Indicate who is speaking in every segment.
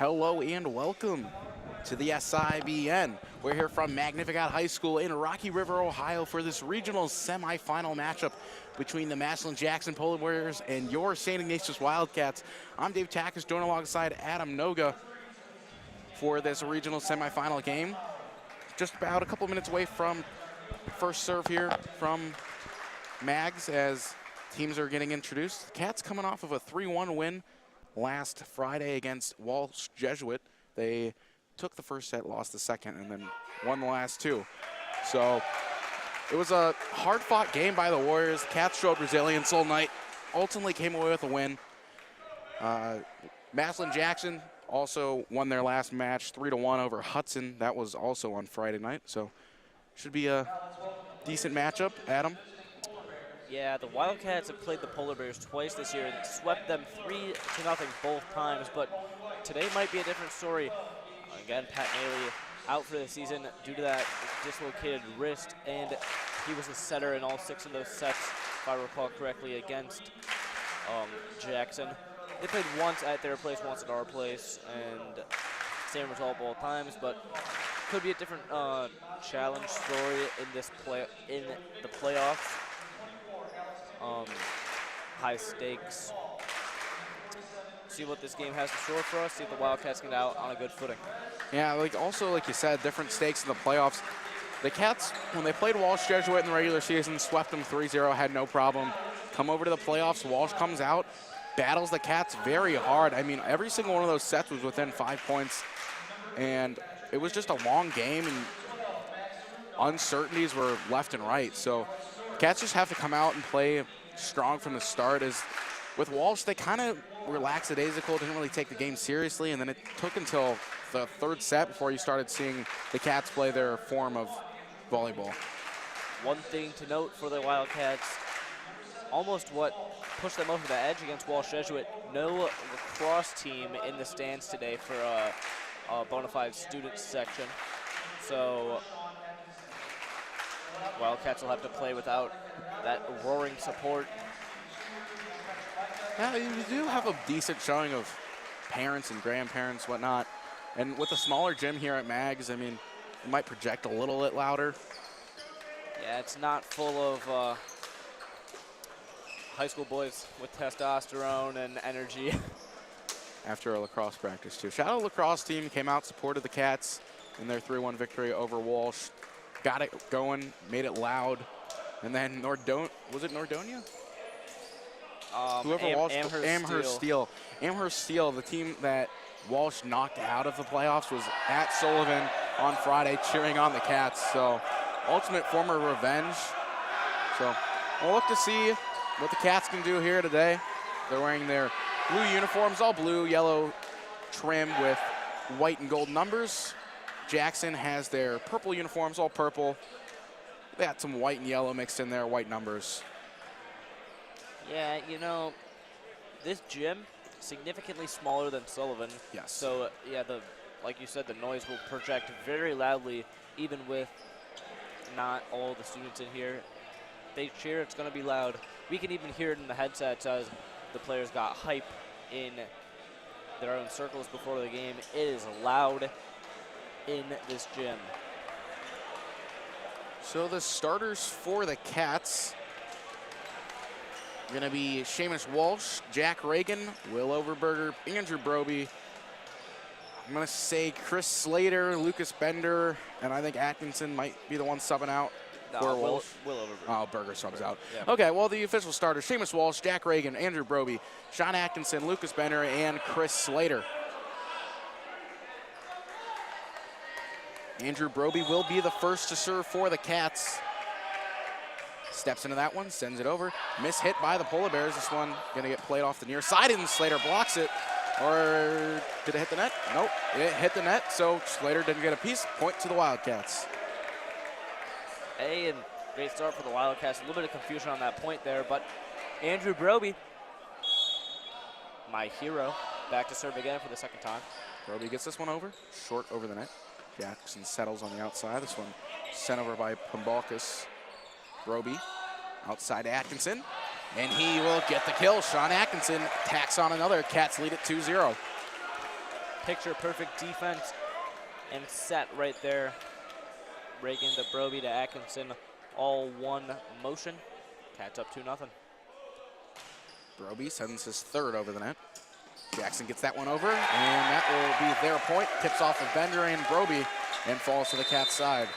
Speaker 1: Hello and welcome to the SIBN. We're here from Magnificat High School in Rocky River, Ohio for this regional semifinal matchup between the Massillon-Jackson Polar Warriors and your St. Ignatius Wildcats. I'm Dave Takas, joined alongside Adam Noga for this regional semifinal game. Just about a couple minutes away from first serve here from Mags as teams are getting introduced. The Cats coming off of a 3-1 win last Friday against Walsh Jesuit. They took the first set, lost the second, and then won the last two. So it was a hard-fought game by the Warriors. Cats showed resilience all night, ultimately came away with a win. Massillon-Jackson also won their last match 3-1 over Hudson. That was also on Friday night, so should be a decent matchup. Adam?
Speaker 2: Yeah, the Wildcats have played the Polar Bears twice this year and swept them 3-0 both times, but today might be a different story. Again, Pat Nailey out for the season due to that dislocated wrist, and he was a setter in all 6 of those sets, if I recall correctly, against Jackson. They played once at their place, once at our place, and same result both times, but could be a different challenge story in the playoffs. High stakes. See what this game has in store for us, see if the Wildcats get out on a good footing.
Speaker 1: Yeah, like you said, different stakes in the playoffs. The Cats, when they played Walsh Jesuit in the regular season, swept them 3-0, had no problem. Come over to the playoffs, Walsh comes out, battles the Cats very hard. I mean, every single one of those sets was within 5 points, and it was just a long game, and uncertainties were left and right. So Cats just have to come out and play strong from the start. As with Walsh, they kind of were lackadaisical, didn't really take the game seriously, and then it took until the third set before you started seeing the Cats play their form of volleyball.
Speaker 2: One thing to note for the Wildcats, almost what pushed them over the edge against Walsh Jesuit, no lacrosse team in the stands today for a bona fide student section. So Wildcats will have to play without that roaring support.
Speaker 1: Yeah, you do have a decent showing of parents and grandparents, whatnot. And with a smaller gym here at Mags, I mean, it might project a little bit louder.
Speaker 2: Yeah, it's not full of high school boys with testosterone and energy.
Speaker 1: After a lacrosse practice, too. Shadow lacrosse team came out, supported the Cats in their 3-1 victory over Walsh. Got it going, made it loud. And then was it Nordonia? Whoever Walsh, Amherst Steel. Amherst Steel, the team that Walsh knocked out of the playoffs, was at Sullivan on Friday cheering on the Cats. So ultimate form of revenge. So we'll look to see what the Cats can do here today. They're wearing their blue uniforms, all blue, yellow trim with white and gold numbers. Jackson has their purple uniforms, all purple. They got some white and yellow mixed in there, white numbers.
Speaker 2: Yeah, you know, this gym, significantly smaller than Sullivan.
Speaker 1: Yes.
Speaker 2: So, yeah, like you said, the noise will project very loudly, even with not all the students in here. They cheer, it's going to be loud. We can even hear it in the headsets as the players got hype in their own circles before the game. It is loud in this gym.
Speaker 1: So the starters for the Cats are going to be Seamus Walsh, Jack Reagan, Will Overberger, Andrew Broby. I'm going to say Chris Slater, Lucas Bender, and I think Atkinson might be the one subbing out for Walsh.
Speaker 2: Will Overberger.
Speaker 1: Oh, Berger subs out.
Speaker 2: Yeah.
Speaker 1: Okay, well, the official starters, Seamus Walsh, Jack Reagan, Andrew Broby, Sean Atkinson, Lucas Bender, and Chris Slater. Andrew Broby will be the first to serve for the Cats. Steps into that one, sends it over. Miss hit by the Polar Bears. This one gonna get played off the near side, and Slater blocks it. Or did it hit the net? Nope, it hit the net, so Slater didn't get a piece. Point to the Wildcats.
Speaker 2: And great start for the Wildcats. A little bit of confusion on that point there, but Andrew Broby, my hero, back to serve again for the second time.
Speaker 1: Broby gets this one over, short over the net. Jackson settles on the outside. This one sent over by Pambalkas. Broby outside Atkinson, and he will get the kill. Sean Atkinson tacks on another. Cats lead at 2-0.
Speaker 2: picture-perfect defense and set right there. Reagan to Broby to Atkinson, all one motion. Cats up 2-0.
Speaker 1: Broby sends his third over the net. Jackson gets that one over, and that will be their point. Tips off of Bender and Broby and falls to the Cats' side.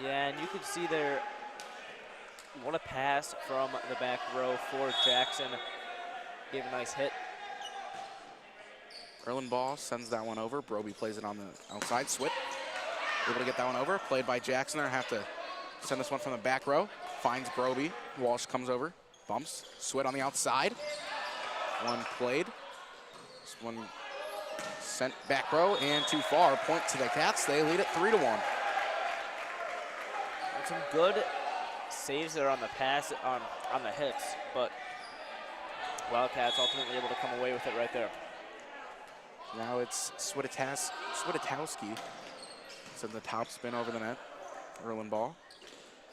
Speaker 2: Yeah, and you can see there, what a pass from the back row for Jackson. Gave a nice hit.
Speaker 1: Erlenbaugh sends that one over. Broby plays it on the outside. Swit able to get that one over. Played by Jackson there. Have to send this one from the back row. Finds Broby. Walsh comes over. Bumps. Swit on the outside. One played. This one sent back row and too far. Point to the Cats. They lead it 3-1.
Speaker 2: Some good saves there on the pass, on the hits, but Wildcats ultimately able to come away with it right there.
Speaker 1: Now it's Switowski. Sends the top spin over the net. Erlenbaugh.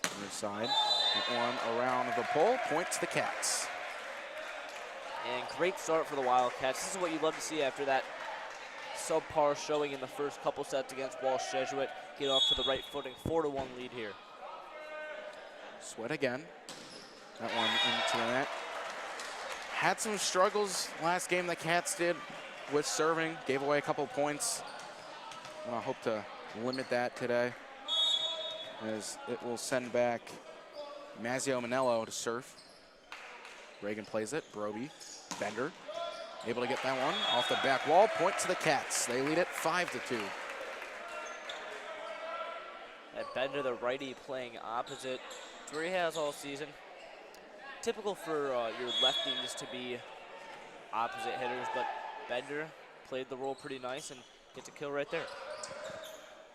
Speaker 1: Other side. That one around the pole. Point to the Cats.
Speaker 2: And great start for the Wildcats. This is what you'd love to see after that subpar showing in the first couple sets against Walsh Jesuit. Get off to the right footing. 4-1 lead here.
Speaker 1: Swit again. That one into the net. Had some struggles last game the Cats did with serving. Gave away a couple points. And I hope to limit that today, as it will send back Mazio Manello to serve. Reagan plays it. Broby. Bender. Able to get that one off the back wall. Point to the Cats. They lead it 5-2.
Speaker 2: And Bender, the righty, playing opposite to where he has all season. Typical for your lefties to be opposite hitters, but Bender played the role pretty nice and gets a kill right there.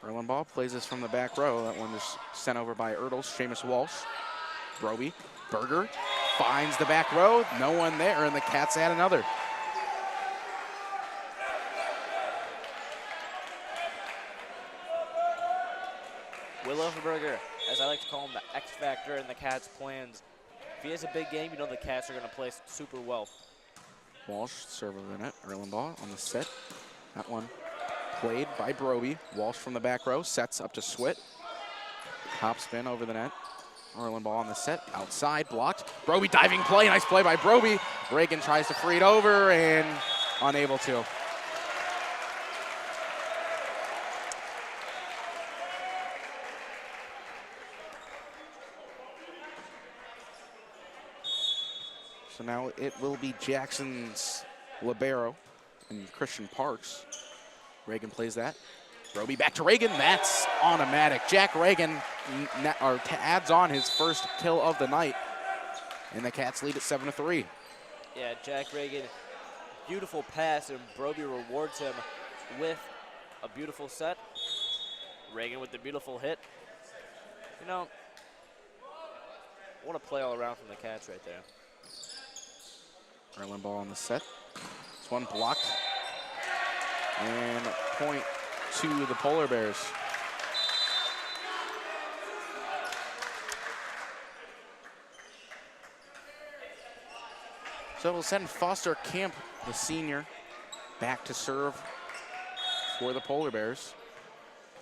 Speaker 1: Erlenbaugh plays this from the back row. That one is sent over by Ertles. Seamus Walsh. Broby. Berger finds the back row. No one there, and the Cats add another.
Speaker 2: Will Overberger, as I like to call him, the X factor in the Cats' plans. If he has a big game, you know the Cats are going to play super well.
Speaker 1: Walsh, serve over the net. Erlenbaugh on the set. That one played by Broby. Walsh from the back row, sets up to Swit. Top spin over the net. Erlenbaugh on the set, outside, blocked. Broby diving play, nice play by Broby. Reagan tries to free it over and unable to. So now it will be Jackson's libero and Christian Parks. Reagan plays that. Broby back to Reagan. That's automatic. Jack Reagan adds on his first kill of the night, and the Cats lead at 7-3.
Speaker 2: Yeah, Jack Reagan, beautiful pass, and Broby rewards him with a beautiful set. Reagan with the beautiful hit. You know, what a play all around from the Cats right there.
Speaker 1: Erlenbaugh on the set. This one blocked. And point to the Polar Bears. So we'll send Foster Camp, the senior, back to serve for the Polar Bears.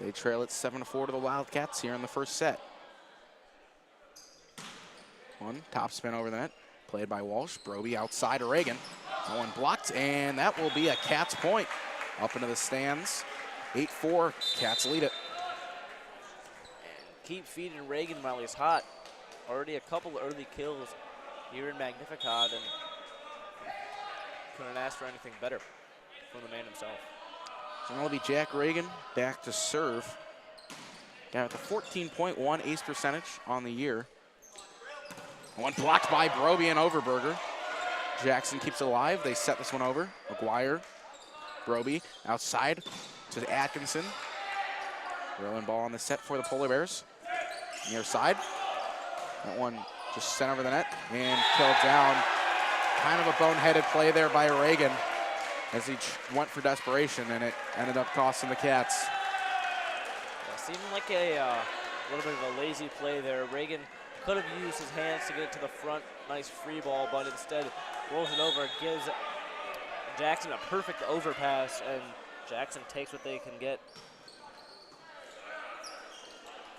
Speaker 1: They trail at 7-4 to the Wildcats here in the first set. One top spin over the net. Played by Walsh. Broby outside of Reagan. That one blocked, and that will be a Cats point. Up into the stands. 8-4. Cats lead it.
Speaker 2: And keep feeding Reagan while he's hot. Already a couple early kills here in Magnificat, and couldn't ask for anything better from the man himself.
Speaker 1: So it'll be Jack Reagan back to serve. Down at the 14.1 ace percentage on the year. One blocked by Broby and Overberger. Jackson keeps it alive. They set this one over. McGuire, Broby outside to Atkinson. Rolling ball on the set for the Polar Bears. Near side. That one just sent over the net and killed down. Kind of a boneheaded play there by Reagan as he went for desperation, and it ended up costing the Cats.
Speaker 2: Yeah, seemed like a little bit of a lazy play there. Reagan could have used his hands to get it to the front. Nice free ball, but instead rolls it over, gives Jackson a perfect overpass, and Jackson takes what they can get.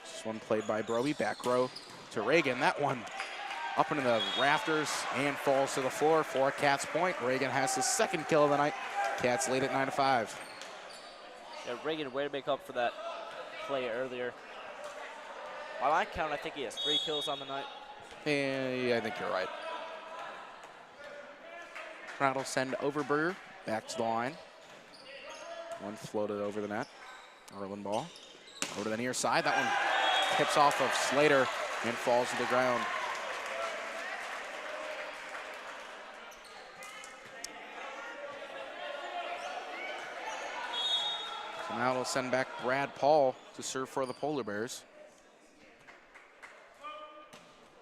Speaker 1: This one played by Broby, back row to Reagan. That one up into the rafters and falls to the floor for a Cats point. Reagan has his second kill of the night. Cats lead at 9-5.
Speaker 2: Yeah, Reagan, way to make up for that play earlier. By my count, I think he has 3 kills on the night.
Speaker 1: Yeah, I think you're right. Crowd will send Overberger back to the line. One floated over the net. Erlen ball over to the near side. That one tips off of Slater and falls to the ground. So now it'll send back Brad Paul to serve for the Polar Bears.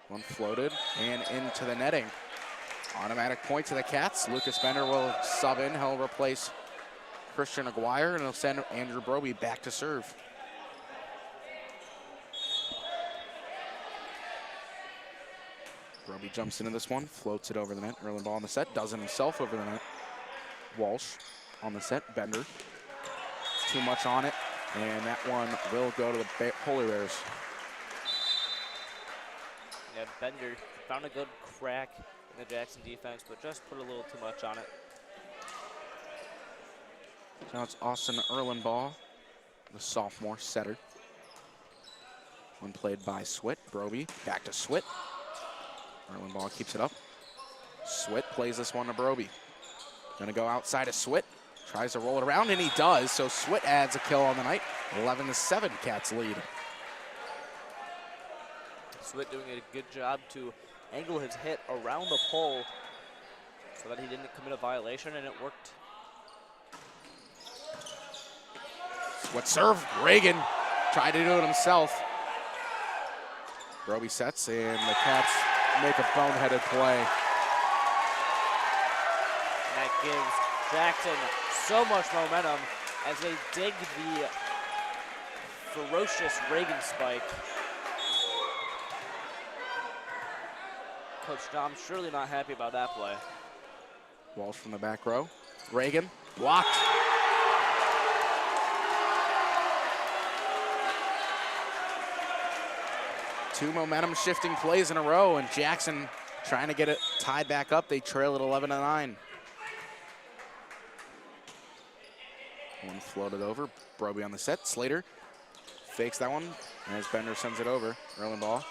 Speaker 1: One floated and into the netting. Automatic point to the Cats. Lucas Bender will sub in. He'll replace Christian Aguirre, and he'll send Andrew Broby back to serve. Broby jumps into this one, floats it over the net. Erlen ball on the set, does it himself over the net. Walsh on the set, Bender. Too much on it, and that one will go to the Polar Bears.
Speaker 2: Yeah, Bender found a good crack in the Jackson defense, but just put a little too much on it.
Speaker 1: Now it's Austin Erlenbaugh, the sophomore setter. One played by Swit. Broby back to Swit. Erlenbaugh keeps it up. Swit plays this one to Broby. Gonna go outside of Swit. Tries to roll it around, and he does. So Swit adds a kill on the night. 11-7, Cats lead.
Speaker 2: Swit doing a good job to angle his hit around the pole so that he didn't commit a violation, and it worked.
Speaker 1: Swit serve. Reagan tried to do it himself. Broby sets, and the Cats make a boneheaded play.
Speaker 2: And that gives Jackson so much momentum as they dig the ferocious Reagan spike. Coach Dom surely not happy about that play.
Speaker 1: Walsh from the back row. Reagan blocked. Two momentum shifting plays in a row, and Jackson trying to get it tied back up. They trail at 11-9. One floated over. Broby on the set. Slater fakes that one as Bender sends it over. Erlenbaugh.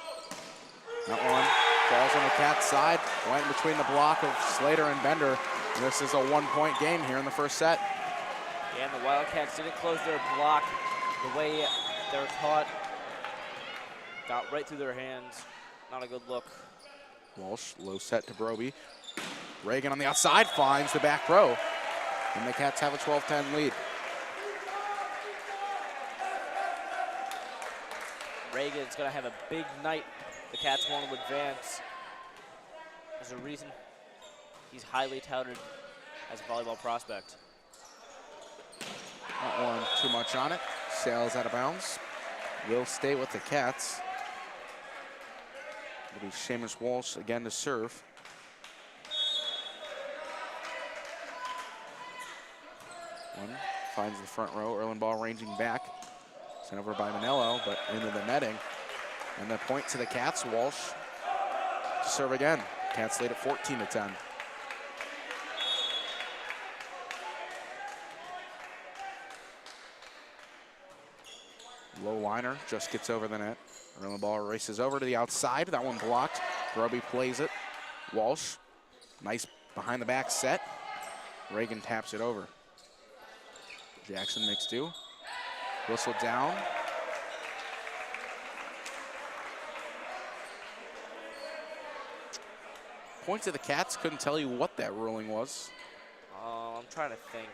Speaker 1: That one falls on the Cats' side. Went between the block of Slater and Bender. This is a one-point game here in the first set.
Speaker 2: Yeah, and the Wildcats didn't close their block the way they were taught. Got right through their hands. Not a good look.
Speaker 1: Walsh, low set to Broby. Reagan on the outside finds the back row. And the Cats have a 12-10 lead.
Speaker 2: Reagan's gonna have a big night. The Cats want to advance. There's a reason he's highly touted as a volleyball prospect.
Speaker 1: That one too much on it. Sails out of bounds. Will stay with the Cats. It'll be Seamus Walsh again to serve. One finds the front row. Erlenbaugh ranging back. Sent over by Manello, but into the netting. And the point to the Cats. Walsh to serve again. Cats lead at 14-10. Low liner just gets over the net. Erlenbaugh races over to the outside. That one blocked. Broby plays it. Walsh, nice behind the back set. Reagan taps it over. Jackson makes do. Whistle down. Point to the Cats. Couldn't tell you what that ruling was.
Speaker 2: I'm trying to think.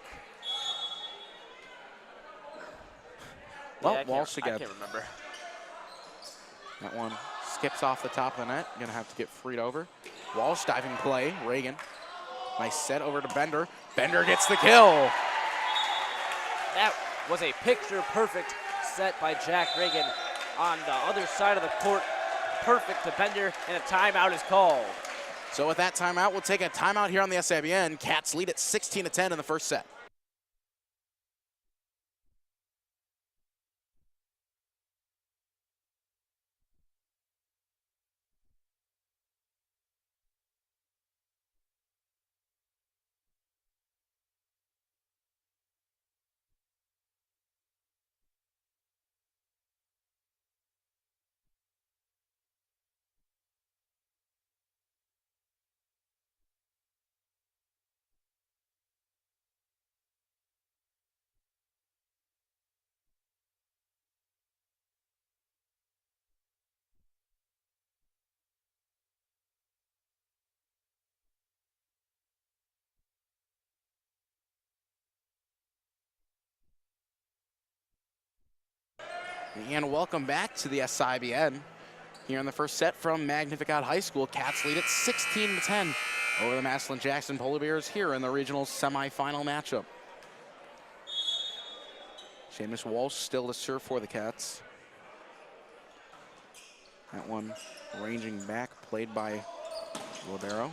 Speaker 1: Well,
Speaker 2: Yeah,
Speaker 1: Walsh again.
Speaker 2: I can't remember.
Speaker 1: That one skips off the top of the net. Gonna have to get freed over. Walsh diving play. Reagan. Nice set over to Bender. Bender gets the kill.
Speaker 2: That was a picture-perfect set by Jack Reagan on the other side of the court. Perfect to Bender, and a timeout is called.
Speaker 1: So with that timeout, we'll take a timeout here on the SIBN. Cats lead at 16-10 in the first set. And welcome back to the SIBN. Here in the first set from Magnificat High School, Cats lead at 16-10 over the Massillon-Jackson Polar Bears here in the regional semifinal matchup. Seamus Walsh still to serve for the Cats. That one ranging back, played by Libero.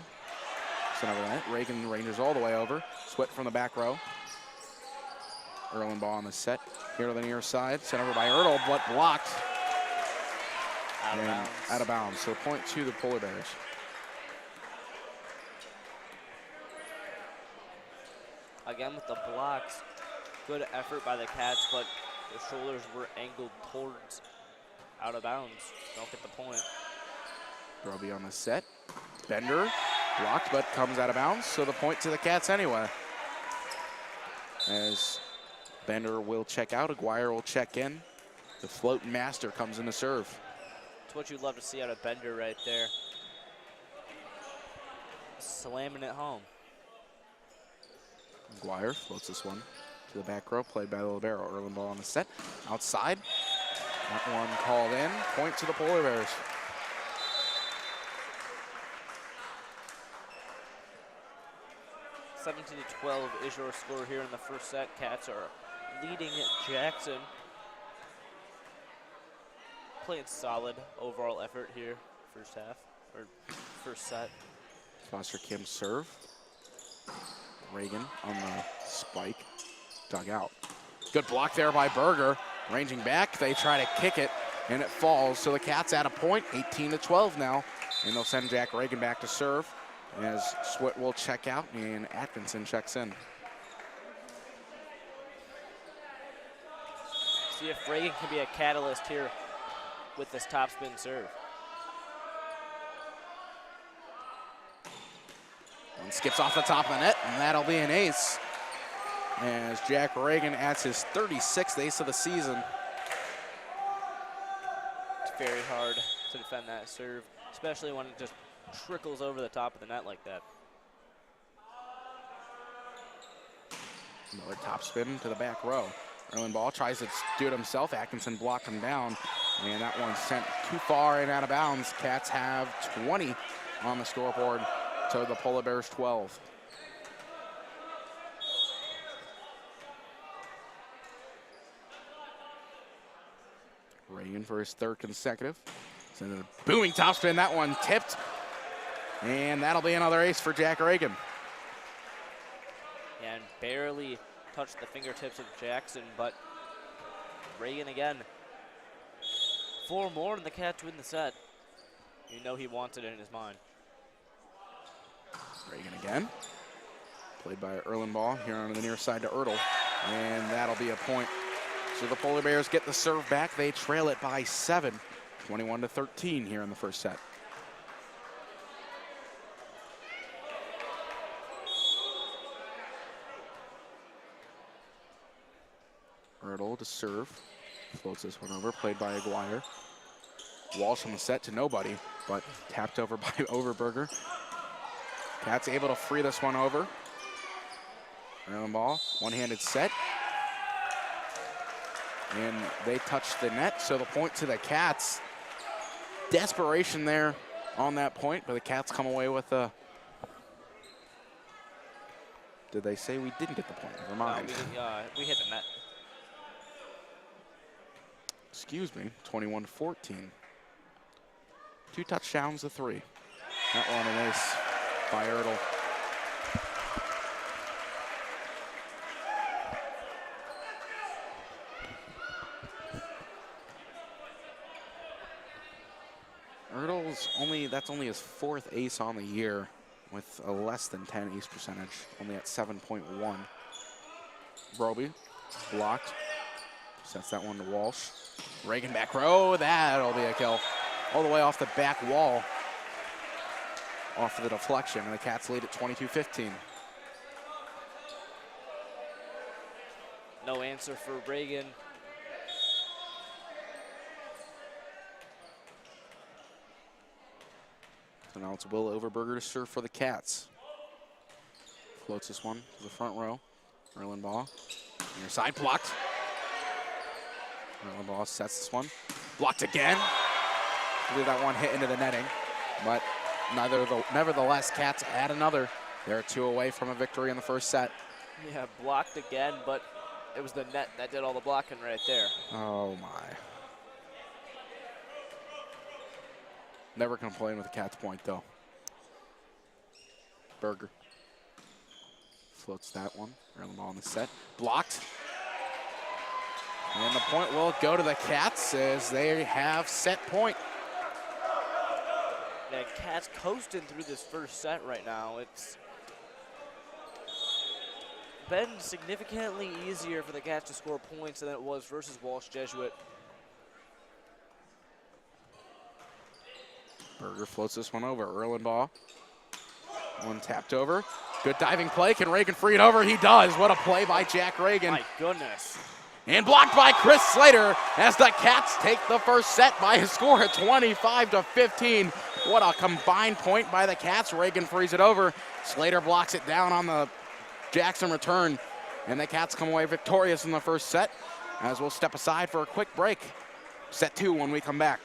Speaker 1: Sent over the net. Reagan ranges all the way over. Sweat from the back row. Erlen ball on the set. Here to the near side. Sent over by Ertl, but blocked. Out of bounds. So point to the Polar Bears.
Speaker 2: Again with the blocks. Good effort by the Cats, but their shoulders were angled towards out of bounds. Don't get the point.
Speaker 1: Grubby on the set. Bender blocked, but comes out of bounds. So the point to the Cats anyway. As Bender will check out, Aguirre will check in. The floating master comes in to serve.
Speaker 2: It's what you'd love to see out of Bender right there. Slamming it home.
Speaker 1: Aguirre floats this one to the back row, played by the libero. Erlen ball on the set. Outside. That one called in. Point to the Polar Bears.
Speaker 2: (17-12) is your score here in the first set. Cats are leading Jackson. Playing solid overall effort here, first half, or first set.
Speaker 1: Foster Kim serve. Reagan on the spike. Dug out. Good block there by Berger. Ranging back, they try to kick it, and it falls. So the Cats at a point, 18-12 now. And they'll send Jack Reagan back to serve as Sweat will check out and Atkinson checks in.
Speaker 2: See if Reagan can be a catalyst here with this topspin serve.
Speaker 1: One skips off the top of the net, and that'll be an ace. As Jack Reagan adds his 36th ace of the season.
Speaker 2: It's very hard to defend that serve, especially when it just trickles over the top of the net like that.
Speaker 1: Another top spin to the back row. Erlen ball tries to do it himself. Atkinson blocked him down, and that one sent too far and out of bounds. Cats have 20 on the scoreboard to the Polar Bears 12. Reagan for his third consecutive. Sends a booming topspin. That one tipped, and that'll be another ace for Jack Reagan.
Speaker 2: And barely touched the fingertips of Jackson, but Reagan again. 4 more and the Cats win the set. You know he wants it in his mind.
Speaker 1: Reagan again. Played by Erlen ball here on the near side to Ertl, and that'll be a point. So the Polar Bears get the serve back. They trail it by 7, 21-13 here in the first set. Ertl to serve. Floats this one over, played by Aguirre. Walsh on the set to nobody, but tapped over by Overberger. Cats able to free this one over. Erlen ball, one-handed set. And they touch the net, so the point to the Cats. Desperation there on that point, but the Cats come away with a... Did they say we didn't get the point? Never mind.
Speaker 2: No, we hit the net.
Speaker 1: Excuse me, 21-14. 2 touchdowns to 3. That one an ace. by Ertl. That's only his 4th ace on the year with a less than 10 ace percentage, only at 7.1. Roby, blocked, sets that one to Walsh. Reagan back row, that'll be a kill. All the way off the back wall, off of the deflection, and the Cats lead at 22-15.
Speaker 2: No answer for Reagan.
Speaker 1: So now it's Will Overberger to serve for the Cats. Floats this one to the front row. Erlenbaugh, near side, blocked. Erlenbaugh sets this one. Blocked again. I believe that one hit into the netting, but nevertheless, Cats add another. They're 2 away from a victory in the first set.
Speaker 2: Yeah, blocked again, but it was the net that did all the blocking right there.
Speaker 1: Oh my. Never complain with a Cats point though. Berger floats that one. Erlenbaugh on the set. Blocked. And the point will go to the Cats as they have set point.
Speaker 2: Yeah, Cats coasting through this first set right now. It's been significantly easier for the Cats to score points than it was versus Walsh Jesuit.
Speaker 1: Berger floats this one over. Erlenbaugh. One tapped over. Good diving play. Can Reagan free it over? He does. What a play by Jack Reagan.
Speaker 2: My goodness.
Speaker 1: And blocked by Chris Slater as the Cats take the first set by a score of 25-15. What a combined point by the Cats. Reagan frees it over. Slater blocks it down on the Jackson return. And the Cats come away victorious in the first set, as we'll step aside for a quick break. Set 2 when we come back.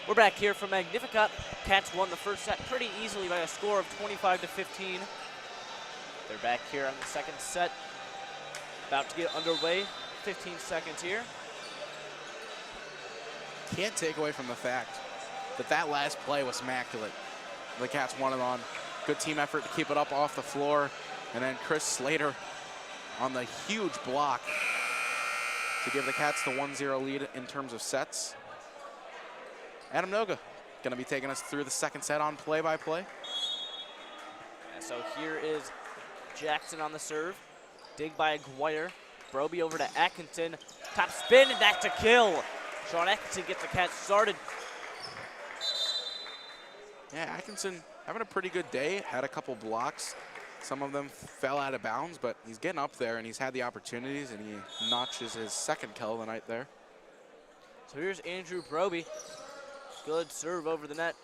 Speaker 2: We're back here from Magnificat. Cats won the first set pretty easily by a score of 25-15. They're back here on the second set. About to get underway. 15 seconds here.
Speaker 1: Can't take away from the fact that that last play was immaculate. The Cats won it on good team effort to keep it up off the floor. And then Chris Slater on the huge block to give the Cats the 1-0 lead in terms of sets. Adam Noga going to be taking us through the second set on play-by-play.
Speaker 2: And so here is Jackson on the serve. Dig by Aguirre. Broby over to Atkinson. Top spin, and that's a kill. Sean Atkinson gets the Cats started.
Speaker 1: Yeah, Atkinson having a pretty good day. Had a couple blocks. Some of them fell out of bounds, but he's getting up there, and he's had the opportunities, and he notches his second kill of the night there.
Speaker 2: So here's Andrew Broby. Good serve over the net.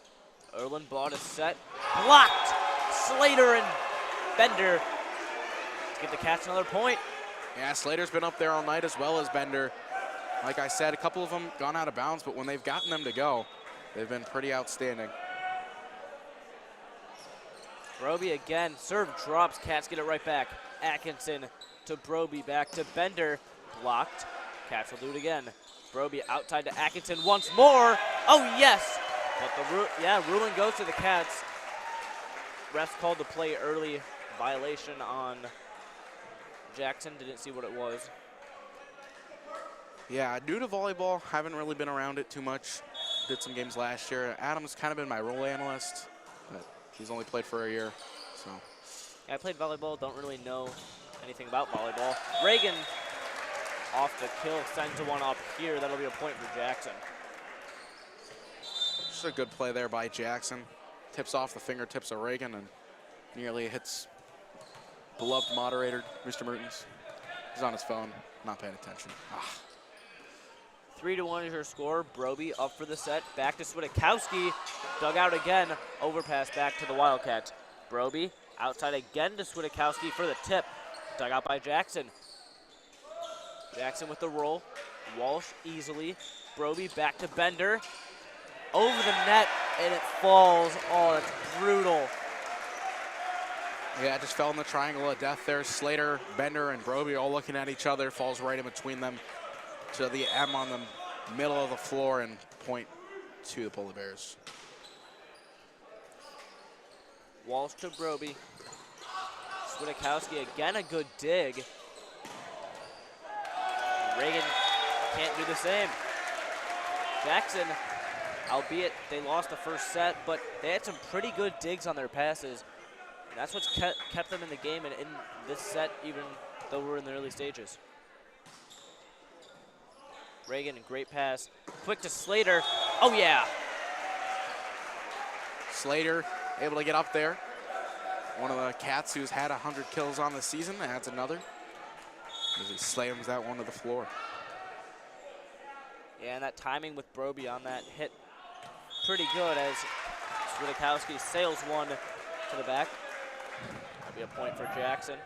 Speaker 2: Erlin bought a set. Blocked. Slater and Bender to get the Cats another point.
Speaker 1: Yeah, Slater's been up there all night as well as Bender. Like I said, a couple of them gone out of bounds, but when they've gotten them to go, they've been pretty outstanding.
Speaker 2: Broby again, serve drops, Cats get it right back. Atkinson to Broby, back to Bender, blocked. Cats will do it again. Broby outside to Atkinson once more. Oh yes, but the ruling goes to the Cats. Refs called the play early, violation on Jackson, didn't see what it was.
Speaker 1: Yeah, new to volleyball, haven't really been around it too much. Did some games last year. Adam's kind of been my role analyst, but he's only played for a year, so.
Speaker 2: Yeah, I played volleyball, don't really know anything about volleyball. Reagan off the kill, sends one up here. That'll be a point for Jackson.
Speaker 1: Just a good play there by Jackson. Tips off the fingertips of Reagan and nearly hits beloved moderator, Mr. Mertens. He's on his phone, not paying attention.
Speaker 2: 3-1 is your score. Broby up for the set. Back to Swiatkowski. Dug out again. Overpass back to the Wildcats. Broby outside again to Swiatkowski for the tip. Dug out by Jackson. Jackson with the roll. Walsh easily. Broby back to Bender. Over the net, and it falls. Oh, that's brutal.
Speaker 1: Yeah, just fell in the triangle of death there. Slater, Bender, and Broby all looking at each other. Falls right in between them to the M on the middle of the floor and point to the Polar Bears.
Speaker 2: Walsh to Broby. Swiatkowski again, a good dig. Reagan can't do the same. Jackson, albeit they lost the first set, but they had some pretty good digs on their passes. And that's what's kept them in the game and in this set, even though we're in the early stages. Reagan, great pass. Quick to Slater. Oh, yeah.
Speaker 1: Slater able to get up there. One of the Cats who's had 100 kills on the season adds another as he slams that one to the floor.
Speaker 2: Yeah, and that timing with Broby on that hit pretty good as Swiatkowski sails one to the back. That'll be a point for Jackson.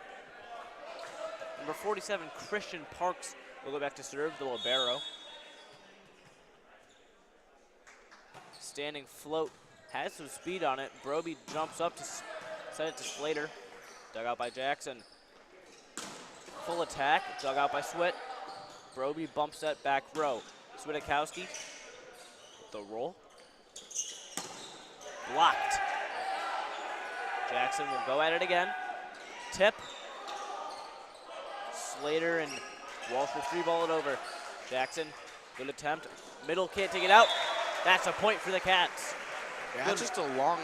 Speaker 2: Number 47, Christian Parks, will go back to serve, the libero. Standing float, has some speed on it. Broby jumps up to send it to Slater. Dug out by Jackson. Full attack, dug out by Swit. Broby bumps that back row. Swiatkowski with the roll. Blocked. Jackson will go at it again. Tip. Slater and Walsh will free ball it over. Jackson, good attempt. Middle can't take it out. That's a point for the Cats.
Speaker 1: Yeah, just a long,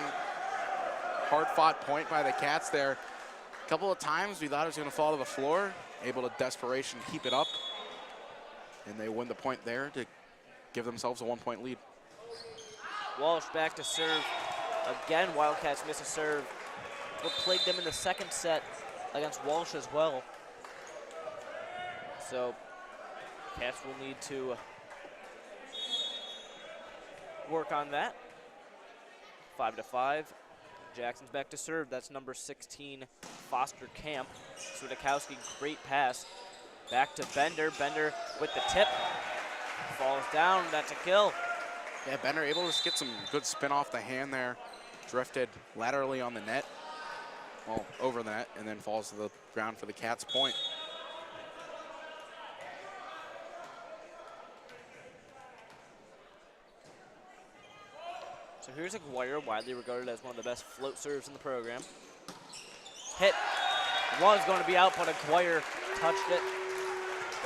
Speaker 1: hard-fought point by the Cats there. A couple of times we thought it was going to fall to the floor. Able to desperation keep it up. And they win the point there to give themselves a 1-point lead.
Speaker 2: Walsh back to serve. Again, Wildcats miss a serve. What plagued them in the second set against Walsh as well. So, Cats will need to work on that. 5-5. Jackson's back to serve. That's number 16, Foster Camp. Swiatkowski, great pass. Back to Bender. Bender with the tip. Falls down. That's a kill.
Speaker 1: Yeah, Bender able to just get some good spin off the hand there. Drifted laterally on the net. Well, over the net, and then falls to the ground for the Cats' point.
Speaker 2: So here's Aguirre, widely regarded as one of the best float serves in the program. Hit was going to be out, but Aguirre touched it.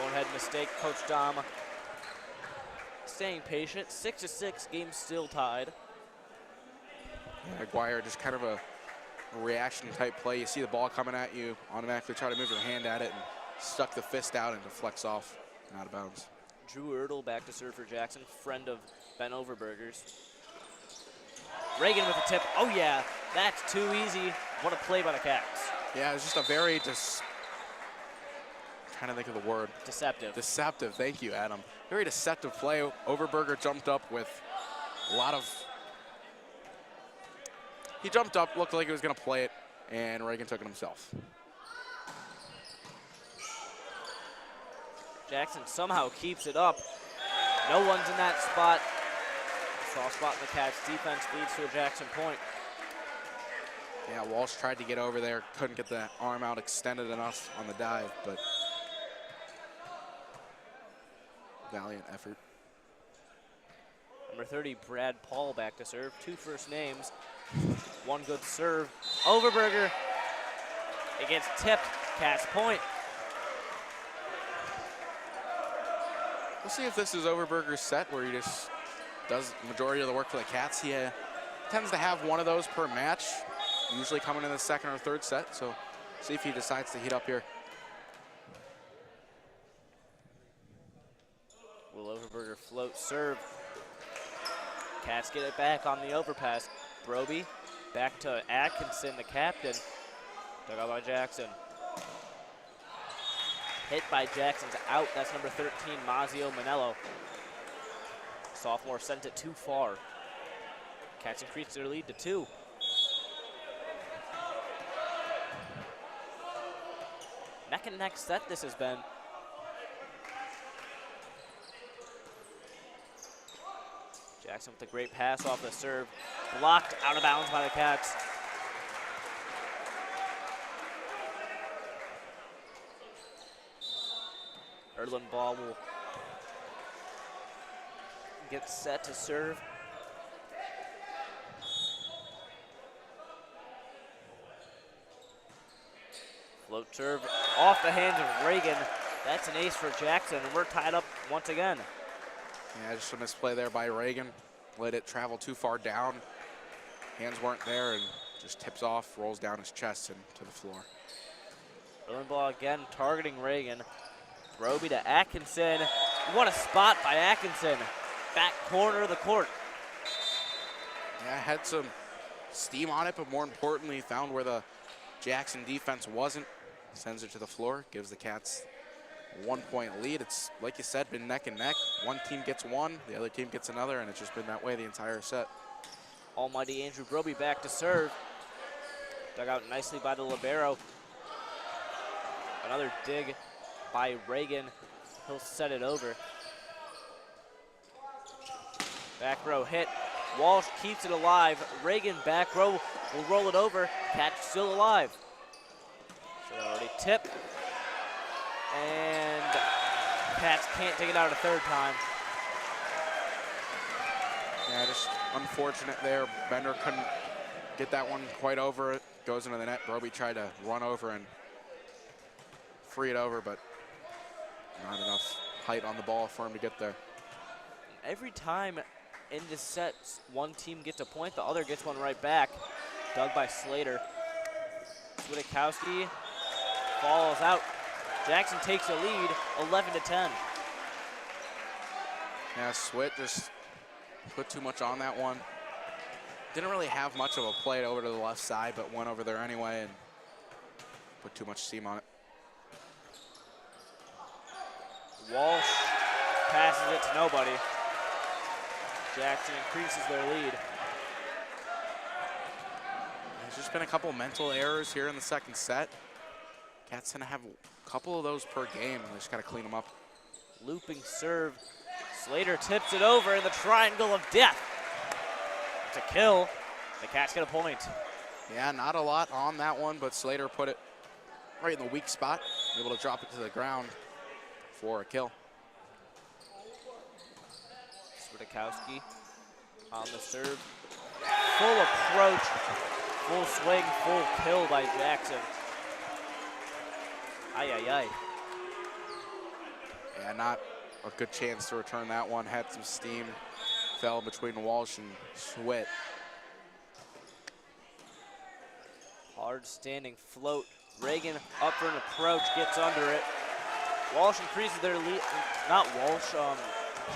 Speaker 2: Bonehead mistake, Coach Dom staying patient. 6-6, game still tied.
Speaker 1: Yeah, Aguirre, just kind of a reaction type play. You see the ball coming at you, automatically try to move your hand at it and stuck the fist out and deflects off and out of bounds.
Speaker 2: Drew Ertl back to serve for Jackson, friend of Ben Overberger's. Reagan with the tip. Oh yeah, that's too easy. What a play by the Cats.
Speaker 1: Yeah, it was just a very trying to think of the word.
Speaker 2: Deceptive.
Speaker 1: Deceptive, thank you, Adam. Very deceptive play. Overberger jumped up with a lot of, he jumped up, looked like he was gonna play it, and Reagan took it himself.
Speaker 2: Jackson somehow keeps it up. No one's in that spot. Soft spot in the Cats' defense leads to a Jackson point.
Speaker 1: Yeah, Walsh tried to get over there, couldn't get the arm out extended enough on the dive, but valiant effort.
Speaker 2: Number 30, Brad Paul back to serve. 2 first names, 1 good serve. Overberger, it gets tipped, Cats point.
Speaker 1: We'll see if this is Overberger's set where he just does the majority of the work for the Cats. He tends to have one of those per match, usually coming in the second or third set. So see if he decides to heat up here.
Speaker 2: Will Overberger float serve? Cats get it back on the overpass. Broby back to Atkinson, the captain. Dug out by Jackson. Hit by Jackson's out. That's number 13, Mazio Manello. Sophomore sent it too far. Cats increased their lead to 2. Neck and neck set this has been. Jackson with a great pass off the serve. Blocked out of bounds by the Cats. Erlen Ball will get set to serve. Float serve off the hands of Reagan. That's an ace for Jackson, and we're tied up once again.
Speaker 1: Yeah, just a misplay there by Reagan. Let it travel too far down. Hands weren't there and just tips off, rolls down his chest and to the floor.
Speaker 2: Erlen Ball again targeting Reagan. Broby to Atkinson. What a spot by Atkinson. Back corner of the court.
Speaker 1: Yeah, had some steam on it, but more importantly, found where the Jackson defense wasn't. Sends it to the floor, gives the Cats a 1-point lead. It's, like you said, been neck and neck. One team gets one, the other team gets another, and it's just been that way the entire set.
Speaker 2: Almighty Andrew Broby back to serve. Dug out nicely by the libero. Another dig by Reagan. He'll set it over. Back row hit. Walsh keeps it alive. Reagan back row will roll it over. Cat's still alive. So they already tip. And Cats can't take it out a third time.
Speaker 1: Yeah, just unfortunate there. Bender couldn't get that one quite over it. Goes into the net. Broby tried to run over and free it over, but not enough height on the ball for him to get there.
Speaker 2: Every time in this set, one team gets a point, the other gets one right back. Dug by Slater. Swiatkowski falls out. Jackson takes the lead, 11-10.
Speaker 1: Yeah, Swit just put too much on that one. Didn't really have much of a play over to the left side, but went over there anyway and put too much steam on it.
Speaker 2: Walsh passes it to nobody. Jackson increases their lead.
Speaker 1: There's just been a couple mental errors here in the second set. Cats gonna have a couple of those per game. They just gotta clean them up.
Speaker 2: Looping serve. Slater tips it over in the triangle of death. It's a kill. The Cats get a point.
Speaker 1: Yeah, not a lot on that one, but Slater put it right in the weak spot, able to drop it to the ground for a kill.
Speaker 2: Swiatkowski on the serve. Full approach, full swing, full kill by Jackson. Ay, ay, ay.
Speaker 1: Yeah, not a good chance to return that one. Had some steam. Fell between Walsh and Sweat.
Speaker 2: Hard standing float. Reagan up for an approach, gets under it. Walsh increases their lead. Not Walsh,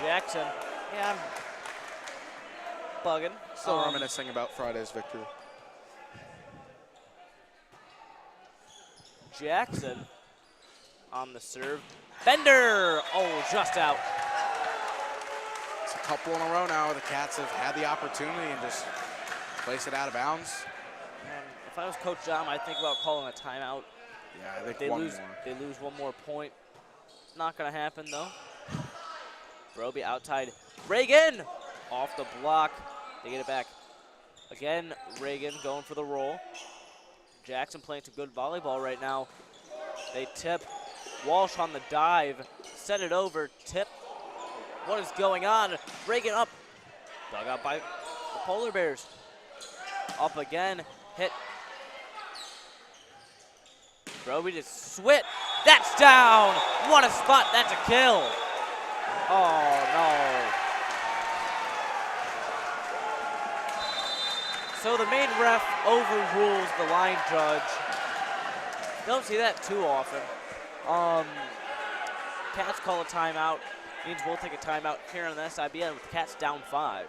Speaker 2: Jackson. Yeah, I'm bugging.
Speaker 1: Still reminiscing about Friday's victory.
Speaker 2: Jackson on the serve. Bender! Oh, just out.
Speaker 1: It's a couple in a row now. The Cats have had the opportunity and just place it out of bounds.
Speaker 2: And if I was Coach Dom, I'd think about calling a timeout.
Speaker 1: Yeah, I think
Speaker 2: They
Speaker 1: one
Speaker 2: lose,
Speaker 1: more.
Speaker 2: They lose one more point. Not gonna happen though. Broby outside. Reagan! Off the block. They get it back. Again, Reagan going for the roll. Jackson playing some good volleyball right now. They tip. Walsh on the dive. Set it over. Tip. What is going on? Reagan up. Dug out by the Polar Bears. Up again. Hit. Broby to Swit. That's down. What a spot. That's a kill. Oh, no. So the main ref overrules the line judge. Don't see that too often. Cats call a timeout. Means we'll take a timeout here on the SIBN with the Cats down 5.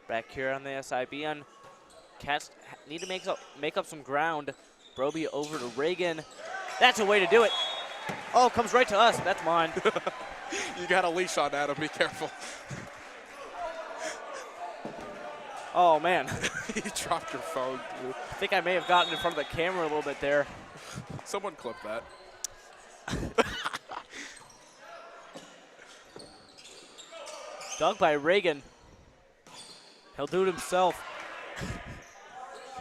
Speaker 2: Back here on the SIBN, Cats need to make up some ground. Broby over to Reagan. That's a way to do it. Oh, comes right to us. That's mine.
Speaker 1: You got a leash on, Adam. Be careful.
Speaker 2: Oh, man.
Speaker 1: You dropped your phone, dude.
Speaker 2: I think I may have gotten in front of the camera a little bit there.
Speaker 1: Someone clip that.
Speaker 2: Dug by Reagan. He'll do it himself.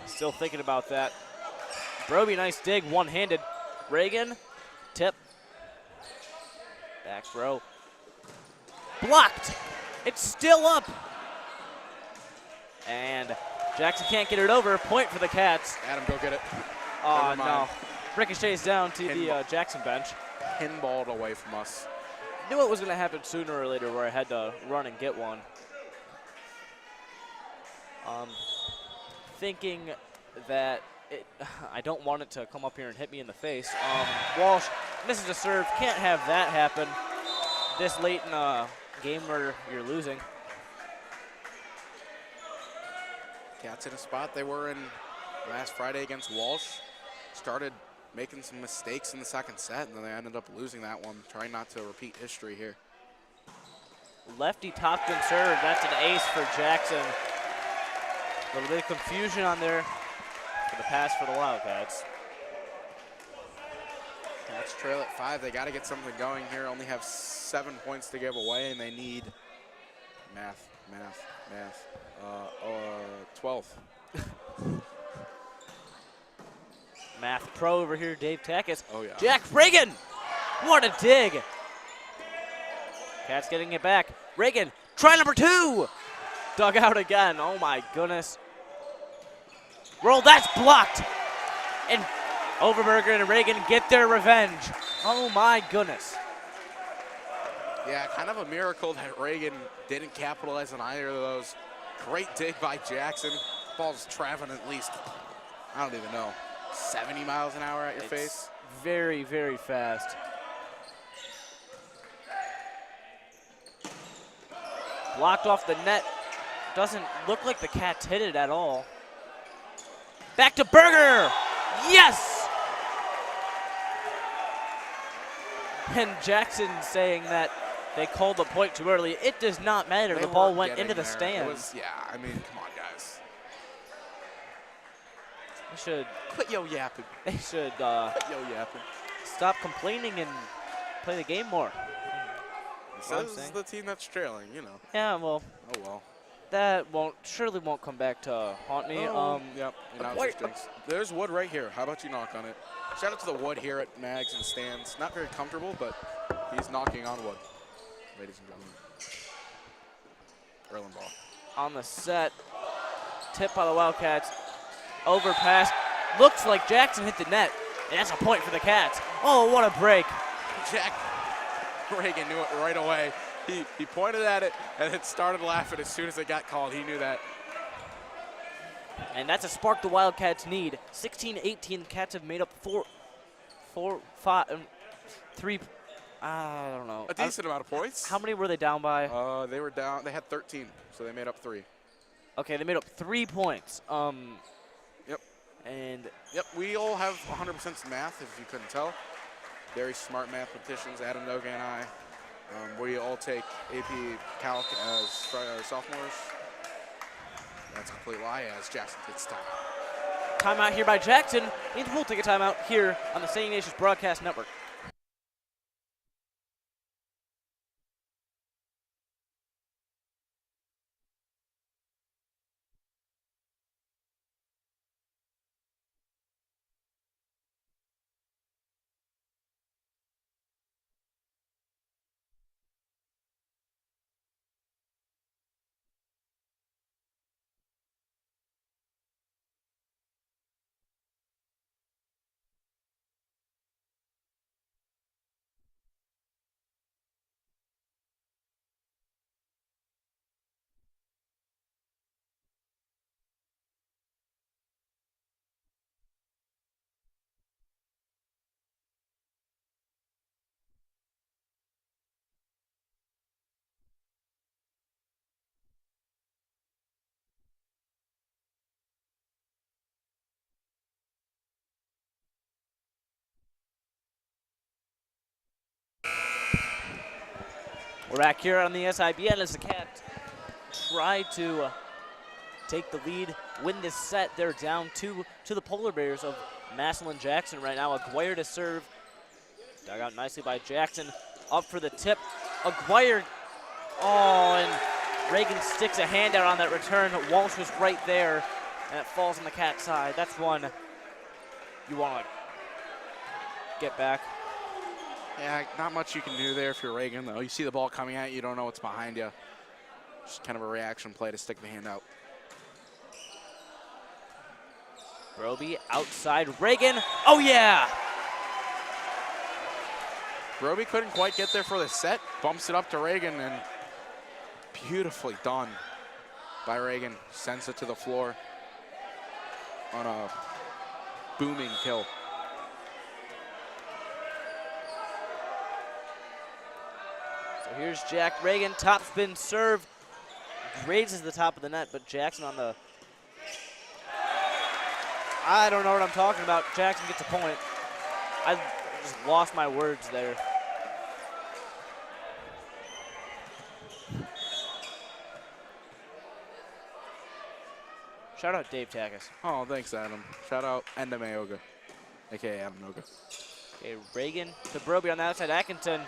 Speaker 2: Still thinking about that. Broby, nice dig, one-handed. Reagan, tip. Back row. Blocked. It's still up. And Jackson can't get it over. Point for the Cats.
Speaker 1: Adam, go get it.
Speaker 2: Oh, no. Ricochets down to the Jackson bench.
Speaker 1: Pinballed away from us.
Speaker 2: Knew it was going to happen sooner or later where I had to run and get one. Thinking that I don't want it to come up here and hit me in the face. Walsh misses a serve. Can't have that happen this late in a game where you're losing.
Speaker 1: Cats in a spot they were in last Friday against Walsh. Started making some mistakes in the second set, and then they ended up losing that one. Trying not to repeat history here.
Speaker 2: Lefty top and serve. That's an ace for Jackson. A little bit of confusion on there for the pass for the Wildcats.
Speaker 1: Cats trail at 5. They got to get something going here. Only have 7 points to give away, and they need math. 12th.
Speaker 2: Math pro over here, Dave Takis.
Speaker 1: Oh, yeah.
Speaker 2: Jack Reagan! What a dig! Cats getting it back. Reagan, try number 2! Dug out again. Oh, my goodness. Roll, that's blocked. And Overberger and Reagan get their revenge. Oh, my goodness.
Speaker 1: Yeah, kind of a miracle that Reagan didn't capitalize on either of those. Great dig by Jackson. Ball's traveling at least, I don't even know, 70 miles an hour at your face.
Speaker 2: Very, very fast. Blocked off the net. Doesn't look like the Cats hit it at all. Back to Berger. Yes! And Jackson saying that they called the point too early. It does not matter. The ball went into the stands.
Speaker 1: Yeah, I mean, come on, guys.
Speaker 2: They should.
Speaker 1: Quit yo-yapping.
Speaker 2: They should
Speaker 1: Quit yo-yapping.
Speaker 2: stop complaining and play the game more.
Speaker 1: So this is the team that's trailing, you know.
Speaker 2: Yeah, well.
Speaker 1: Oh, well.
Speaker 2: That surely won't come back to haunt me.
Speaker 1: Yep, there's wood right here. How about you knock on it? Shout out to the wood here at Mags and stands. Not very comfortable, but he's knocking on wood, ladies and gentlemen. Erlen ball.
Speaker 2: On the set, tip by the Wildcats. Overpass. Looks like Jackson hit the net, and that's a point for the Cats. Oh, what a break.
Speaker 1: Jack Reagan knew it right away. He pointed at it and then started laughing as soon as it got called. He knew that.
Speaker 2: And that's a spark the Wildcats need. 16-18, the Cats have made up three, I don't know.
Speaker 1: A decent amount of points.
Speaker 2: How many were they down by?
Speaker 1: They were down, they had 13, so they made up 3.
Speaker 2: Okay, they made up 3 points.
Speaker 1: Yep.
Speaker 2: And
Speaker 1: yep, we all have 100% math, if you couldn't tell. Very smart mathematicians, Adam Noga and I. We all take AP Calc as sophomores. That's a complete lie as Jackson takes time.
Speaker 2: Timeout here by Jackson. And we'll take a timeout here on the St. Ignatius Broadcast Network. We're back here on the SIBN as the Cats try to take the lead, win this set. They're down 2 to the Polar Bears of Massillon Jackson right now. Aguirre to serve. Dug out nicely by Jackson. Up for the tip. Aguirre. Oh, and Reagan sticks a hand out on that return. Walsh was right there, and it falls on the Cat side. That's one you want to get back.
Speaker 1: Yeah, not much you can do there if you're Reagan, though. You see the ball coming at you, you don't know what's behind you. Just kind of a reaction play to stick the hand out.
Speaker 2: Roby outside Reagan. Oh, yeah!
Speaker 1: Roby couldn't quite get there for the set. Bumps it up to Reagan, and beautifully done by Reagan. Sends it to the floor on a booming kill.
Speaker 2: So here's Jack Reagan, top spin serve. Grazes the top of the net, but Jackson on the... I don't know what I'm talking about. Jackson gets a point. I just lost my words there. Shout out Dave Takis.
Speaker 1: Oh, thanks, Adam. Shout out Enda Mayoga, a.k.a. Adam Noga.
Speaker 2: Okay, Reagan to Broby on the outside. Atkinson.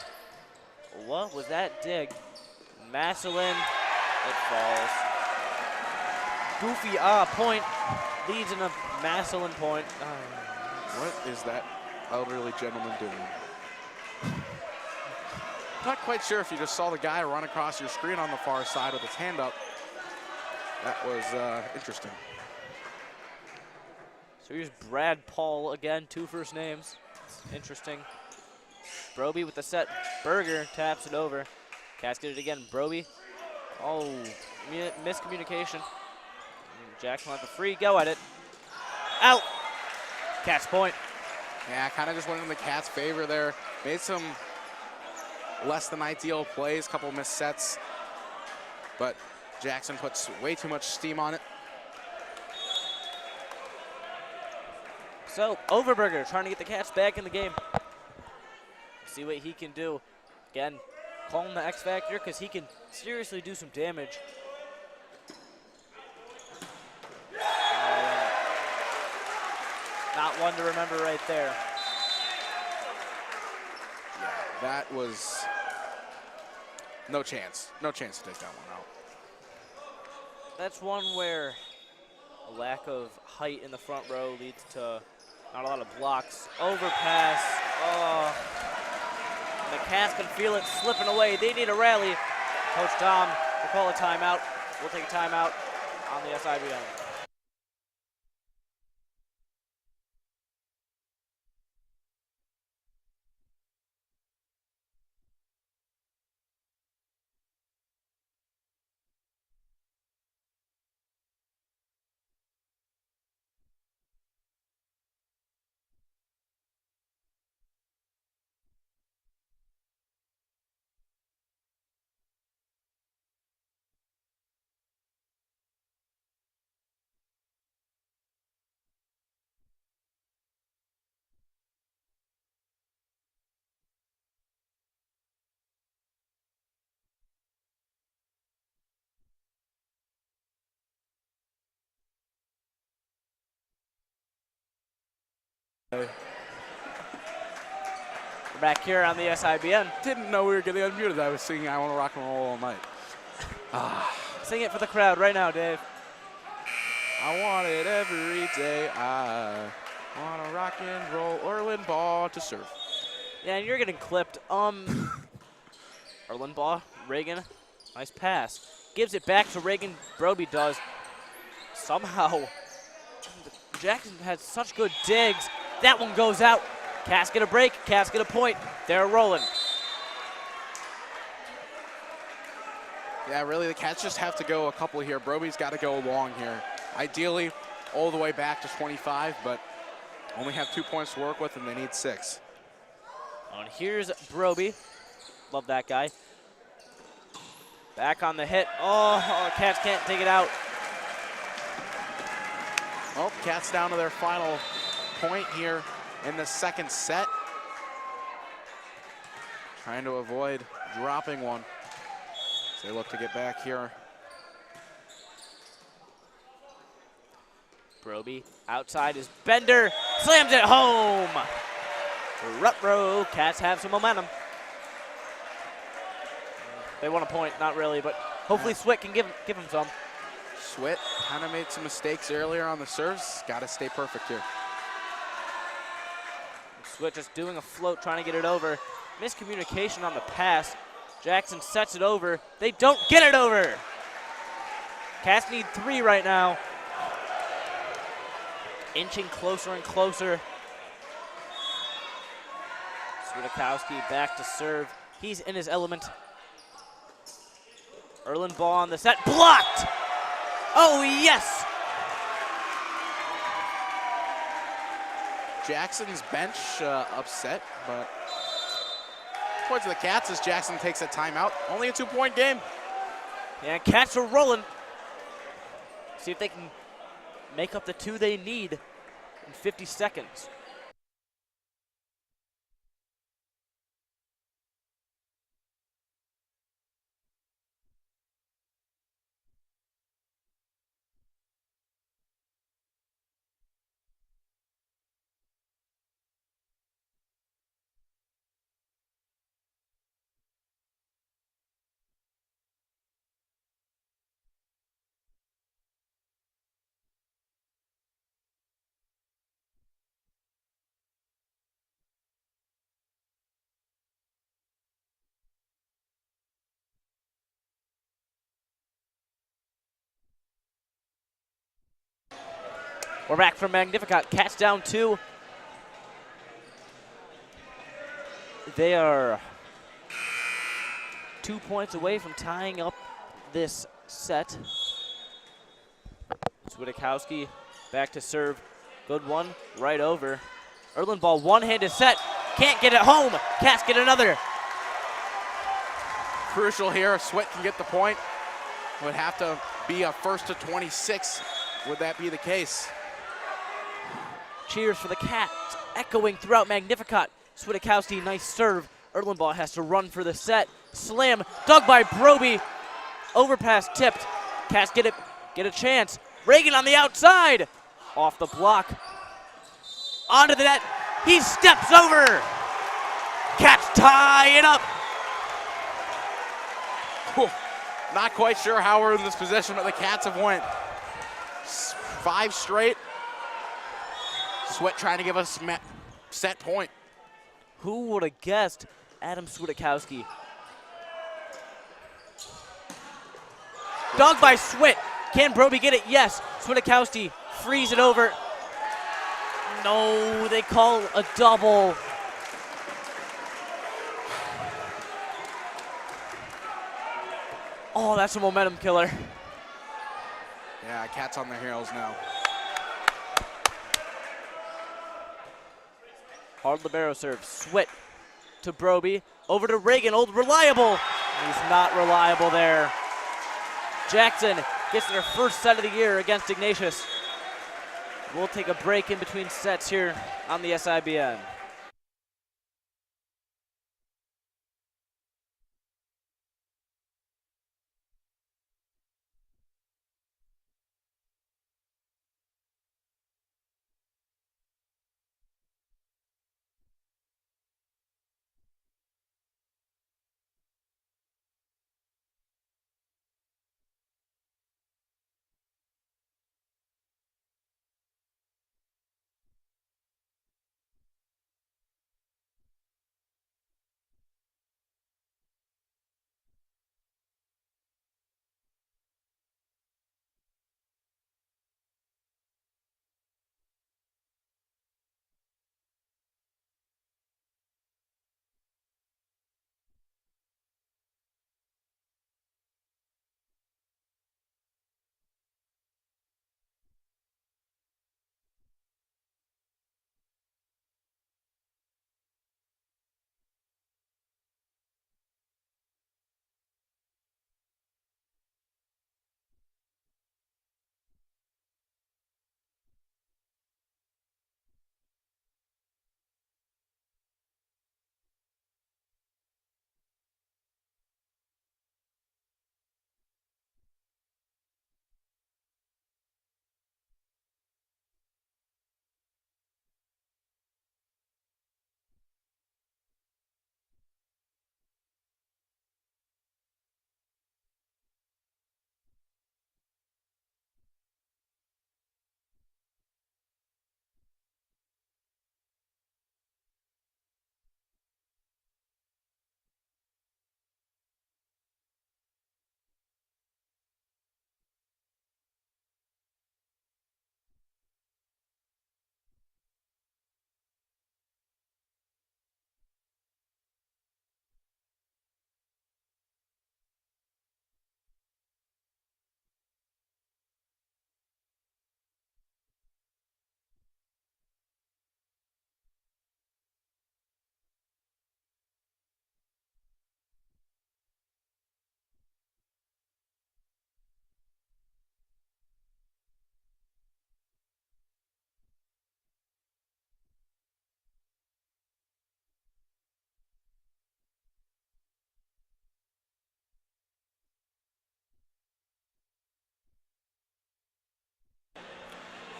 Speaker 2: What was that dig? Massillon. It falls. Goofy, point. Leads in a Massillon point.
Speaker 1: What is that elderly gentleman doing? Not quite sure if you just saw the guy run across your screen on the far side with his hand up. That was interesting.
Speaker 2: So here's Brad Paul again, 2 first names. Interesting. Broby with the set. Berger taps it over. Cats get it again. Broby. Oh, miscommunication. Jackson with the free. Go at it. Out. Cats point.
Speaker 1: Yeah, kind of just went in the Cats' favor there. Made some less than ideal plays, couple missed sets. but Jackson puts way too much steam on it.
Speaker 2: So, Overberger trying to get the Cats back in the game. See what he can do. Again, call him the X Factor because he can seriously do some damage. Not one to remember right there.
Speaker 1: Yeah, that was no chance. No chance to take that one out.
Speaker 2: That's one where a lack of height in the front row leads to not a lot of blocks. Overpass. Oh. And the Cats can feel it slipping away. They need a rally. Coach Dom will call a timeout. We'll take a timeout on the SIBM. We're back here on the SIBN.
Speaker 1: Didn't know we were getting unmuted. I was singing I Want to Rock and Roll All Night.
Speaker 2: Sing it for the crowd right now, Dave.
Speaker 1: I want it every day. I want to rock and roll Erlenbaugh to serve.
Speaker 2: Yeah, and you're getting clipped. Erlenbaugh, Reagan, nice pass. Gives it back to Reagan. Broby does. Somehow, Jackson had such good digs. That one goes out. Cats get a break. Cats get a point. They're rolling.
Speaker 1: Yeah, really, the Cats just have to go a couple here. Broby's got to go long here. Ideally, all the way back to 25, but only have 2 points to work with, and they need 6.
Speaker 2: And here's Broby. Love that guy. Back on the hit. Oh, Cats can't take it out.
Speaker 1: Well, Cats down to their final point here in the second set. Trying to avoid dropping one. So they look to get back here.
Speaker 2: Broby outside is Bender. Slams it home. Ruh-roh. Cats have some momentum. They want a point, not really, but hopefully Swit can give him some.
Speaker 1: Swit kind of made some mistakes earlier on the serves. Got to stay perfect here.
Speaker 2: Swit just doing a float, trying to get it over. Miscommunication on the pass. Jackson sets it over. They don't get it over. Cats need 3 right now. Inching closer and closer. Swiatkowski back to serve. He's in his element. Erlenbaugh on the set. Blocked! Oh, yes!
Speaker 1: Jackson's bench upset, but points to the Cats as Jackson takes a timeout. Only a 2-point game.
Speaker 2: Yeah, Cats are rolling. See if they can make up the 2 they need in 50 seconds. We're back from Magnificat. Cats down 2. They are 2 points away from tying up this set. Swiatkowski back to serve. Good one, right over. Erlenbaugh one-handed set. Can't get it home. Cats get another.
Speaker 1: Crucial here. Swit can get the point. would have to be a first to 26. Would that be the case?
Speaker 2: Cheers for the Cats echoing throughout Magnificat. Swiatkowski, nice serve. Erlenbaugh has to run for the set. Slam, dug by Broby. Overpass tipped. Cats get a chance. Reagan on the outside. Off the block. Onto the net. He steps over. Cats tie it up.
Speaker 1: Whew. Not quite sure how we're in this position, but the Cats have went 5 straight. Sweat trying to give us set point.
Speaker 2: Who would have guessed Adam Swiatkowski? Dug by Swit. Can Broby get it? Yes. Swiatkowski frees it over. No, they call a double. Oh, that's a momentum killer.
Speaker 1: Yeah, Cats on their heels now.
Speaker 2: Hard libero serve. Swit to Broby. Over to Reagan. Old reliable. He's not reliable there. Jackson gets their first set of the year against Ignatius. We'll take a break in between sets here on the SIBN.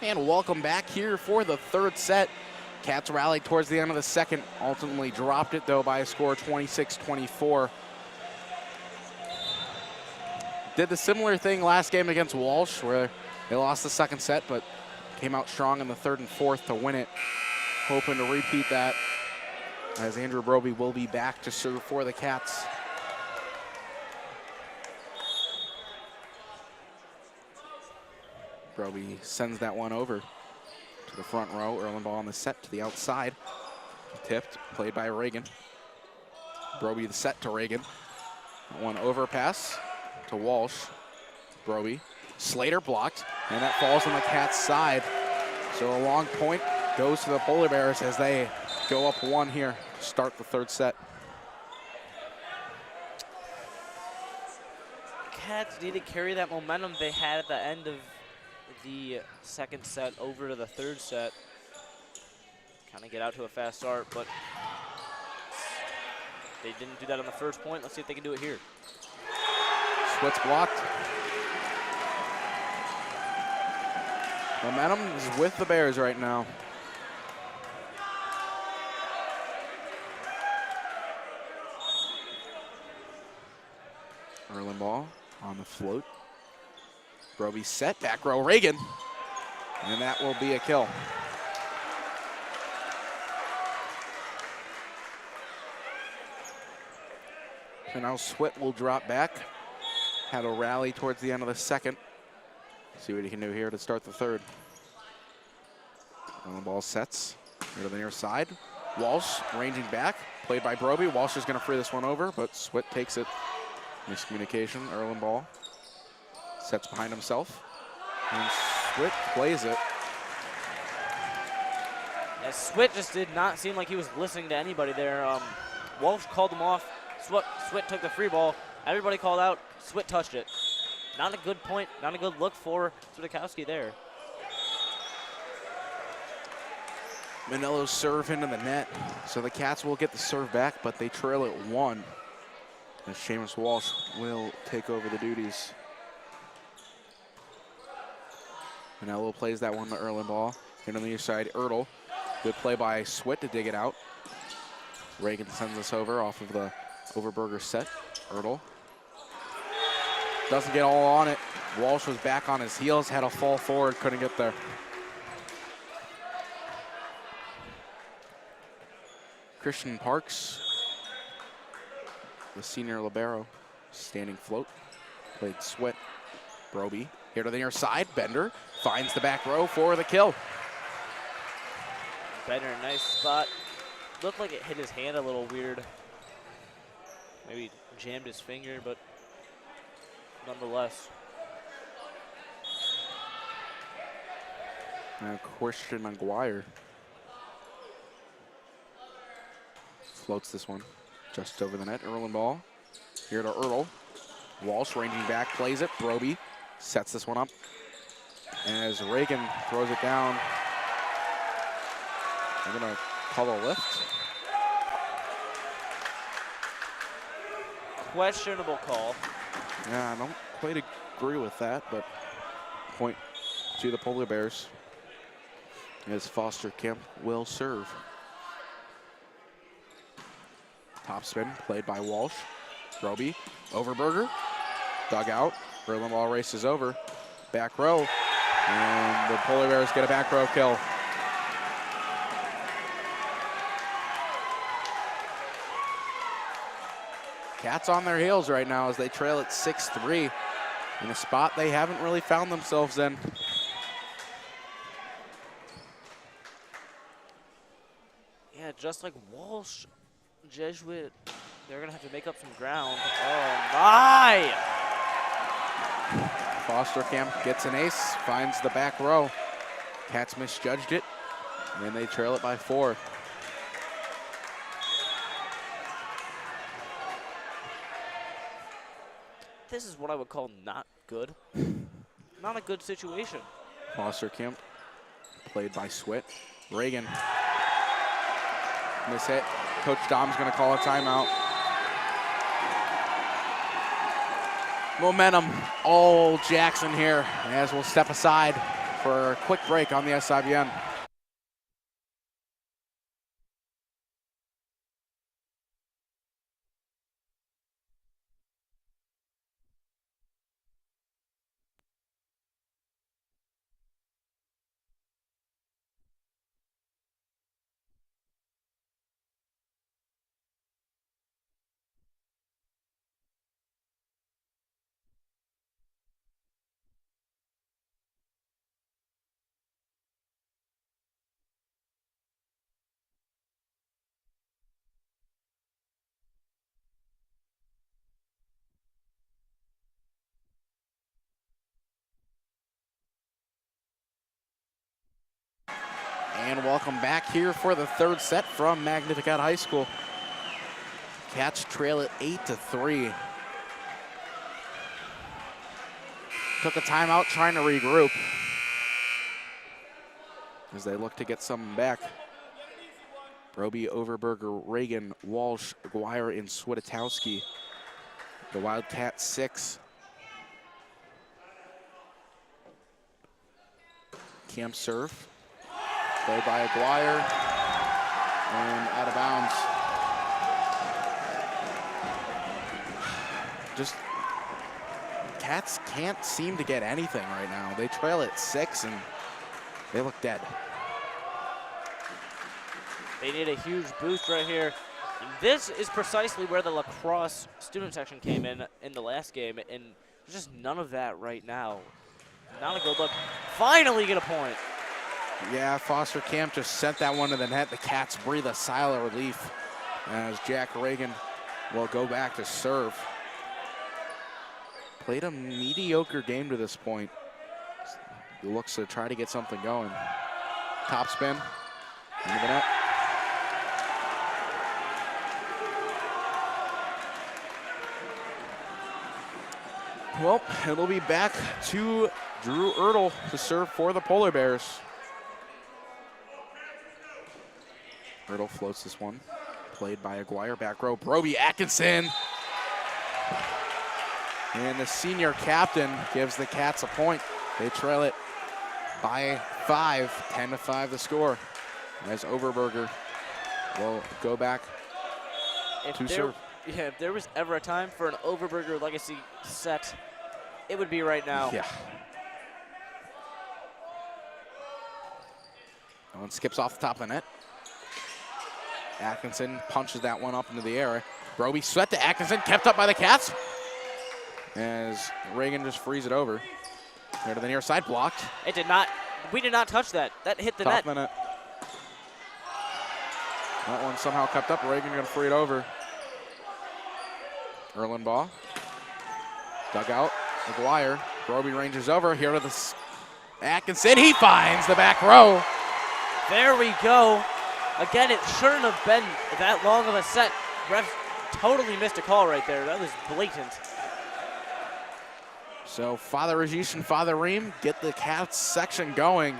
Speaker 1: And welcome back here for the third set. Cats rallied towards the end of the second, ultimately dropped it though by a score 26-24. Did the similar thing last game against Walsh where they lost the second set but came out strong in the third and fourth to win it. Hoping to repeat that as Andrew Broby will be back to serve for the Cats. Broby sends that one over to the front row. Erlenbaugh on the set to the outside. Tipped, played by Reagan. Broby the set to Reagan. One overpass to Walsh. Broby. Slater blocked, and that falls on the Cats' side. So a long point goes to the Polar Bears as they go up one here to start the third set.
Speaker 2: Wildcats need to carry that momentum they had at the end of the second set over to the third set. Kind of get out to a fast start, but they didn't do that on the first point. Let's see if they can do it here.
Speaker 1: Swift's blocked. Momentum is with the Bears right now. Erlenball on the float. Broby set, back row, Reagan. And that will be a kill. So now Swit will drop back. Had a rally towards the end of the second. See what he can do here to start the third. Erlenball sets here to the near side. Walsh ranging back, played by Broby. Walsh is going to free this one over, but Swit takes it. Miscommunication, Erlenball sets behind himself, and Swit plays it.
Speaker 2: Yeah, Swit just did not seem like he was listening to anybody there. Walsh called him off. Swit took the free ball. Everybody called out. Swit touched it. Not a good point, not a good look for Swiatkowski there.
Speaker 1: Manillo's serve into the net, so the Cats will get the serve back, but they trail it 1. And Seamus Walsh will take over the duties. Manillo plays that one to Erlenball. And on the other side, Ertl. Good play by Swit to dig it out. Reagan sends us over off of the Overberger set. Ertl doesn't get all on it. Walsh was back on his heels, had a fall forward, couldn't get there. Christian Parks, the senior libero, standing float, played Swit. Broby here to the near side. Bender finds the back row for the kill.
Speaker 2: Bender, nice spot. Looked like it hit his hand a little weird. Maybe jammed his finger, but nonetheless.
Speaker 1: Now Christian Maguire floats this one just over the net. Erlenball here to Ertl. Walsh ranging back, plays it. Broby sets this one up. As Reagan throws it down, they're going to call a lift.
Speaker 2: Questionable call.
Speaker 1: Yeah, I don't quite agree with that, but point to the Polar Bears as Foster Kemp will serve. Top spin played by Walsh. Broby, Overberger, dug out. Erlenball races over. Back row, and the Polar Bears get a back row kill. Cats on their heels right now as they trail at 6-3 in a spot they haven't really found themselves in.
Speaker 2: Yeah, just like Walsh, Jesuit, they're going to have to make up some ground. Oh, my!
Speaker 1: Foster Kemp gets an ace, finds the back row. Cats misjudged it, and they trail it by 4.
Speaker 2: This is what I would call not good. Not a good situation.
Speaker 1: Foster Kemp, played by Swit. Reagan, miss hit. Coach Dom's gonna call a timeout. Momentum, all Jackson here, as we'll step aside for a quick break on the SIBN. And welcome back here for the third set from Magnificat High School. Cats trail at 8-3. took a timeout trying to regroup as they look to get something back. Roby, Overberger, Reagan, Walsh, Aguirre, and Switowski. The Wildcats 6. Camp serve. Played by Aguirre. And out of bounds. Just, Cats can't seem to get anything right now. They trail at 6 and they look dead.
Speaker 2: They need a huge boost right here. This is precisely where the lacrosse student section came in the last game, and there's just none of that right now. Not a good look. Finally get a point.
Speaker 1: Yeah, Foster Camp just sent that one to the net. The Cats breathe a sigh of relief as Jack Reagan will go back to serve. Played a mediocre game to this point. He looks to try to get something going. Top spin, into the net. Well, it'll be back to Drew Ertl to serve for the Polar Bears. Ertl floats this one. Played by Aguirre, back row. Broby Atkinson. And the senior captain gives the Cats a point. They trail it by 5, 10-5 the score. As Overberger will go back to serve.
Speaker 2: Yeah, if there was ever a time for an Overberger legacy set, it would be right now.
Speaker 1: Yeah. That one skips off the top of the net. Atkinson punches that one up into the air. Broby sweat to Atkinson, kept up by the Cats. As Reagan just frees it over. There to the near side, blocked.
Speaker 2: It did not, we did not touch that. That hit the
Speaker 1: Top
Speaker 2: net.
Speaker 1: of the net. That one somehow kept up. Reagan gonna free it over. Erlenbaugh. Dug out. Aguirre. Broby ranges over. Here to the Atkinson. He finds the back row.
Speaker 2: There we go. Again, it shouldn't have been that long of a set. Ref totally missed a call right there. That was blatant.
Speaker 1: So Father Rajesh and Father Reem get the Cats section going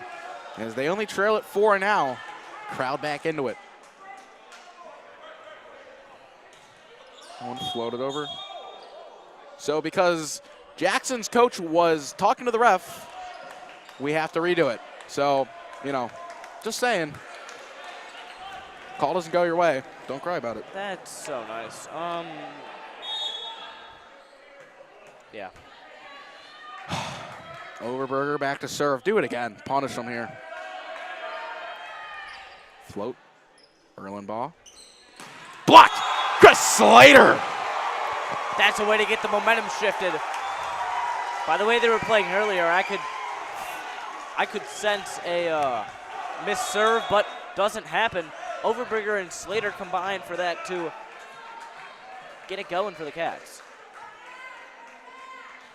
Speaker 1: as they only trail at 4 now. Crowd back into it. One floated over. So because Jackson's coach was talking to the ref, we have to redo it. So, you know, just saying. Call doesn't go your way. Don't cry about it.
Speaker 2: That's so nice. Yeah.
Speaker 1: Overberger back to serve. Do it again. Punish him here. Float. Erlenbaugh. Blocked. Chris Slater.
Speaker 2: That's a way to get the momentum shifted. By the way they were playing earlier, I could sense a missed serve, but doesn't happen. Overberger and Slater combined for that to get it going for the Cats.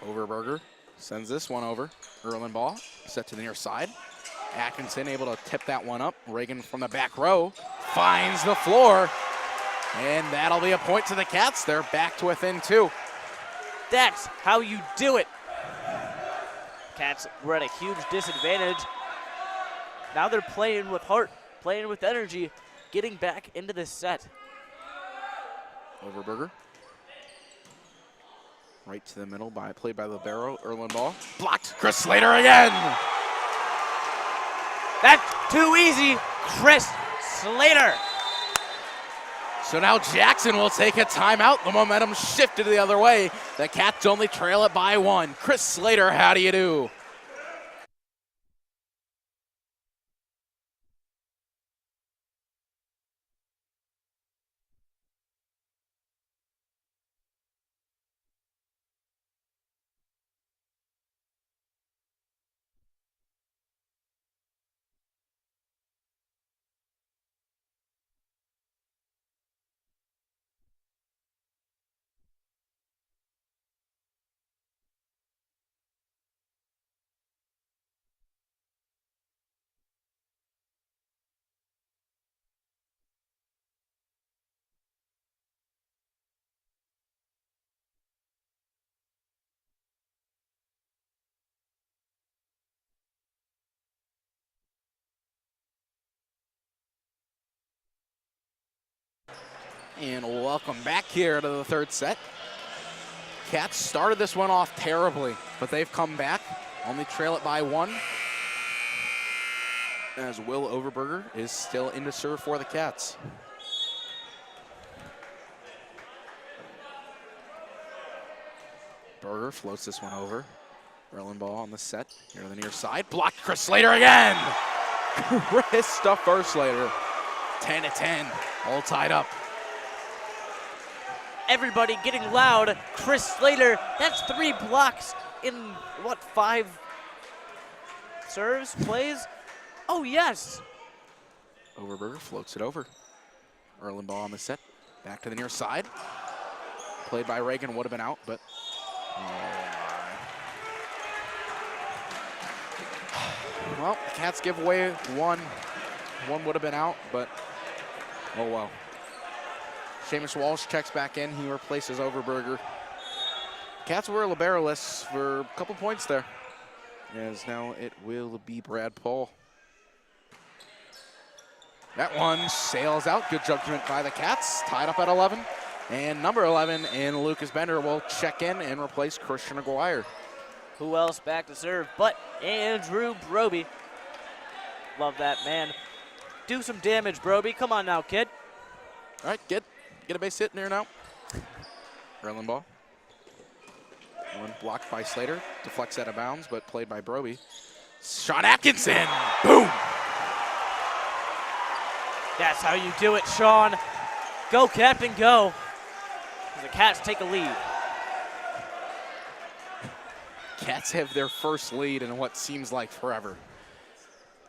Speaker 1: Overberger sends this one over. Erlenbaugh set to the near side. Atkinson able to tip that one up. Reagan from the back row finds the floor. And that'll be a point to the Cats. They're back to within 2.
Speaker 2: That's how you do it. Cats were at a huge disadvantage. Now they're playing with heart, playing with energy, getting back into this set.
Speaker 1: Overberger. Right to the middle, played by Libero. Erlenbaugh. Blocked. Chris Slater again.
Speaker 2: That's too easy. Chris Slater.
Speaker 1: So now Jackson will take a timeout. The momentum shifted the other way. The Cats only trail it by 1. Chris Slater, how do you do? And welcome back here to the third set. Cats started this one off terribly, but they've come back. Only trail it by 1. As Will Overberger is still in to serve for the Cats. Berger floats this one over. Erlenball on the set, here to the near side. Blocked Chris Slater again! Christopher Slater, 10-10, all tied up.
Speaker 2: Everybody getting loud. Chris Slater, that's 3 blocks in, what, 5 serves, plays? Oh, yes.
Speaker 1: Overberger floats it over. Erlenball on the set, back to the near side. Played by Reagan, would have been out, but well, the Cats give away 1. 1 would have been out, but oh well. Seamus Walsh checks back in. He replaces Overberger. Cats were liberoless for a couple points there. As now it will be Brad Paul. That one sails out. Good judgment by the Cats. Tied up at 11. And number 11 in Lucas Bender will check in and replace Christian Aguirre.
Speaker 2: Who else back to serve but Andrew Broby. Love that man. Do some damage, Broby. Come on now, kid.
Speaker 1: All right, get a base hit in there now. Erlenball. One blocked by Slater. Deflects out of bounds, but played by Broby. Sean Atkinson. Boom.
Speaker 2: That's how you do it, Sean. Go, Captain, go. The Cats take a lead.
Speaker 1: Cats have their first lead in what seems like forever.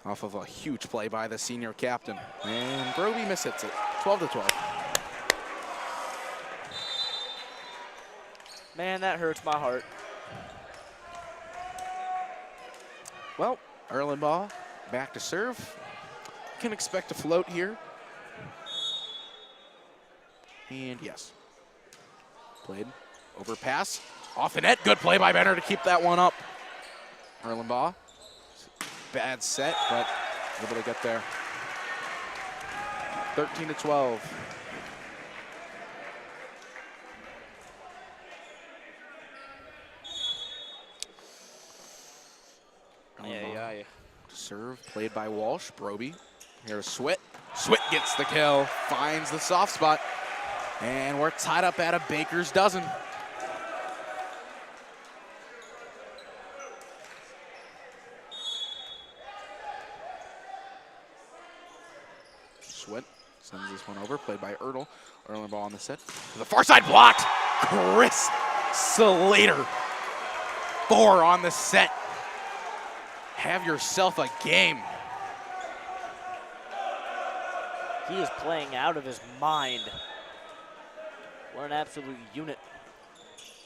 Speaker 1: Off of a huge play by the senior captain. And Broby mishits it, 12-12.
Speaker 2: Man, that hurts my heart.
Speaker 1: Well, Erlenball back to serve. Can expect a float here. And yes. Played, overpass, off the net. Good play by Benner to keep that one up. Erlenball, bad set, but able to get there. 13-12.
Speaker 2: Yeah.
Speaker 1: Serve played by Walsh. Broby here to Swit. Swit gets the kill, finds the soft spot, and we're tied up at a baker's dozen. Swit sends this one over, played by Ertl. Erlenball on the set. To the far side, blocked. Chris Slater. 4 on the set. Have yourself a game.
Speaker 2: He is playing out of his mind. What an absolute unit.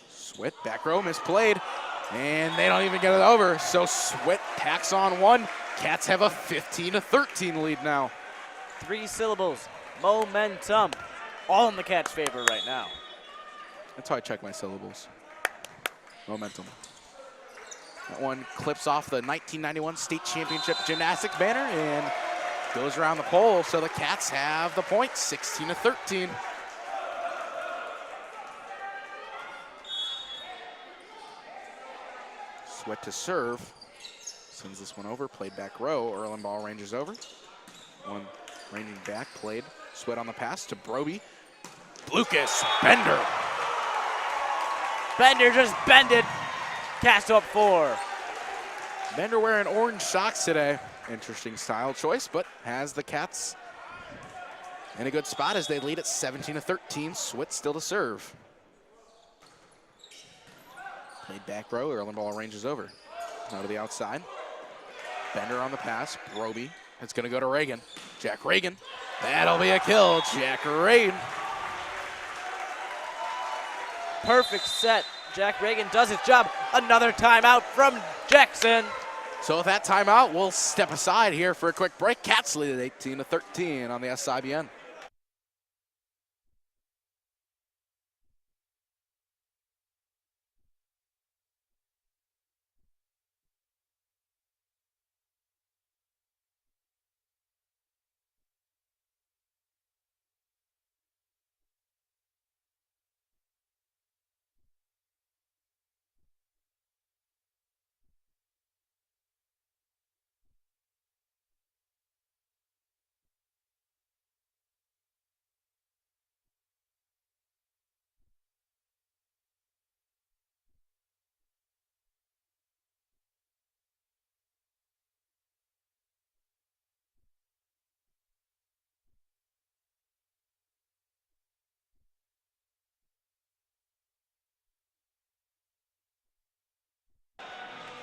Speaker 1: Swit, back row, misplayed. And they don't even get it over. So Swit tacks on 1. Cats have a 15-13 lead now.
Speaker 2: 3 syllables. Momentum. All in the Cats' favor right now.
Speaker 1: That's how I check my syllables. Momentum. That one clips off the 1991 state championship gymnastics banner and goes around the pole. So the Cats have the point, 16-13. Swit to serve. Sends this one over, played back row. Erlenball ranges over. One ranging back, played. Swit on the pass to Broby. Lucas Bender.
Speaker 2: Bender just bended. Cats up 4.
Speaker 1: Bender wearing orange socks today. Interesting style choice, but has the Cats in a good spot as they lead at 17-13. Swit still to serve. Played back row. Erlenball ranges over. Now to the outside. Bender on the pass. Broby. It's going to go to Reagan. Jack Reagan. That'll be a kill. Jack Reagan.
Speaker 2: Perfect set. Jack Reagan does his job. Another timeout from Jackson.
Speaker 1: So with that timeout, we'll step aside here for a quick break. Cats lead at 18-13 on the SIBN.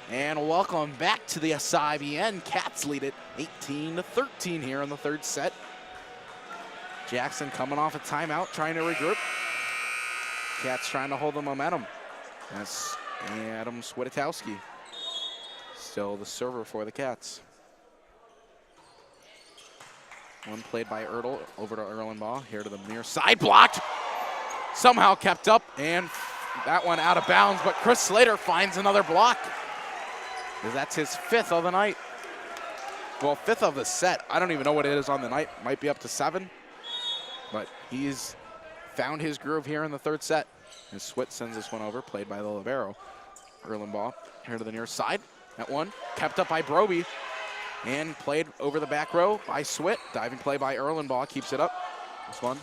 Speaker 1: And welcome back to the SIBN. Cats lead it 18-13 here in the third set. Jackson coming off a timeout, trying to regroup. Cats trying to hold the momentum. That's Adam Switowski, still the server for the Cats. One played by Ertl, over to Erlenbaugh, here to the near side, blocked. Somehow kept up, and that one out of bounds, but Chris Slater finds another block. That's his 5th of the night. Well, 5th of the set. I don't even know what it is on the night. Might be up to 7, but he's found his groove here in the third set. And Swit sends this one over, played by the libero. Erlenbaugh here to the near side. That one kept up by Broby and played over the back row by Swit. Diving play by Erlenbaugh keeps it up. This one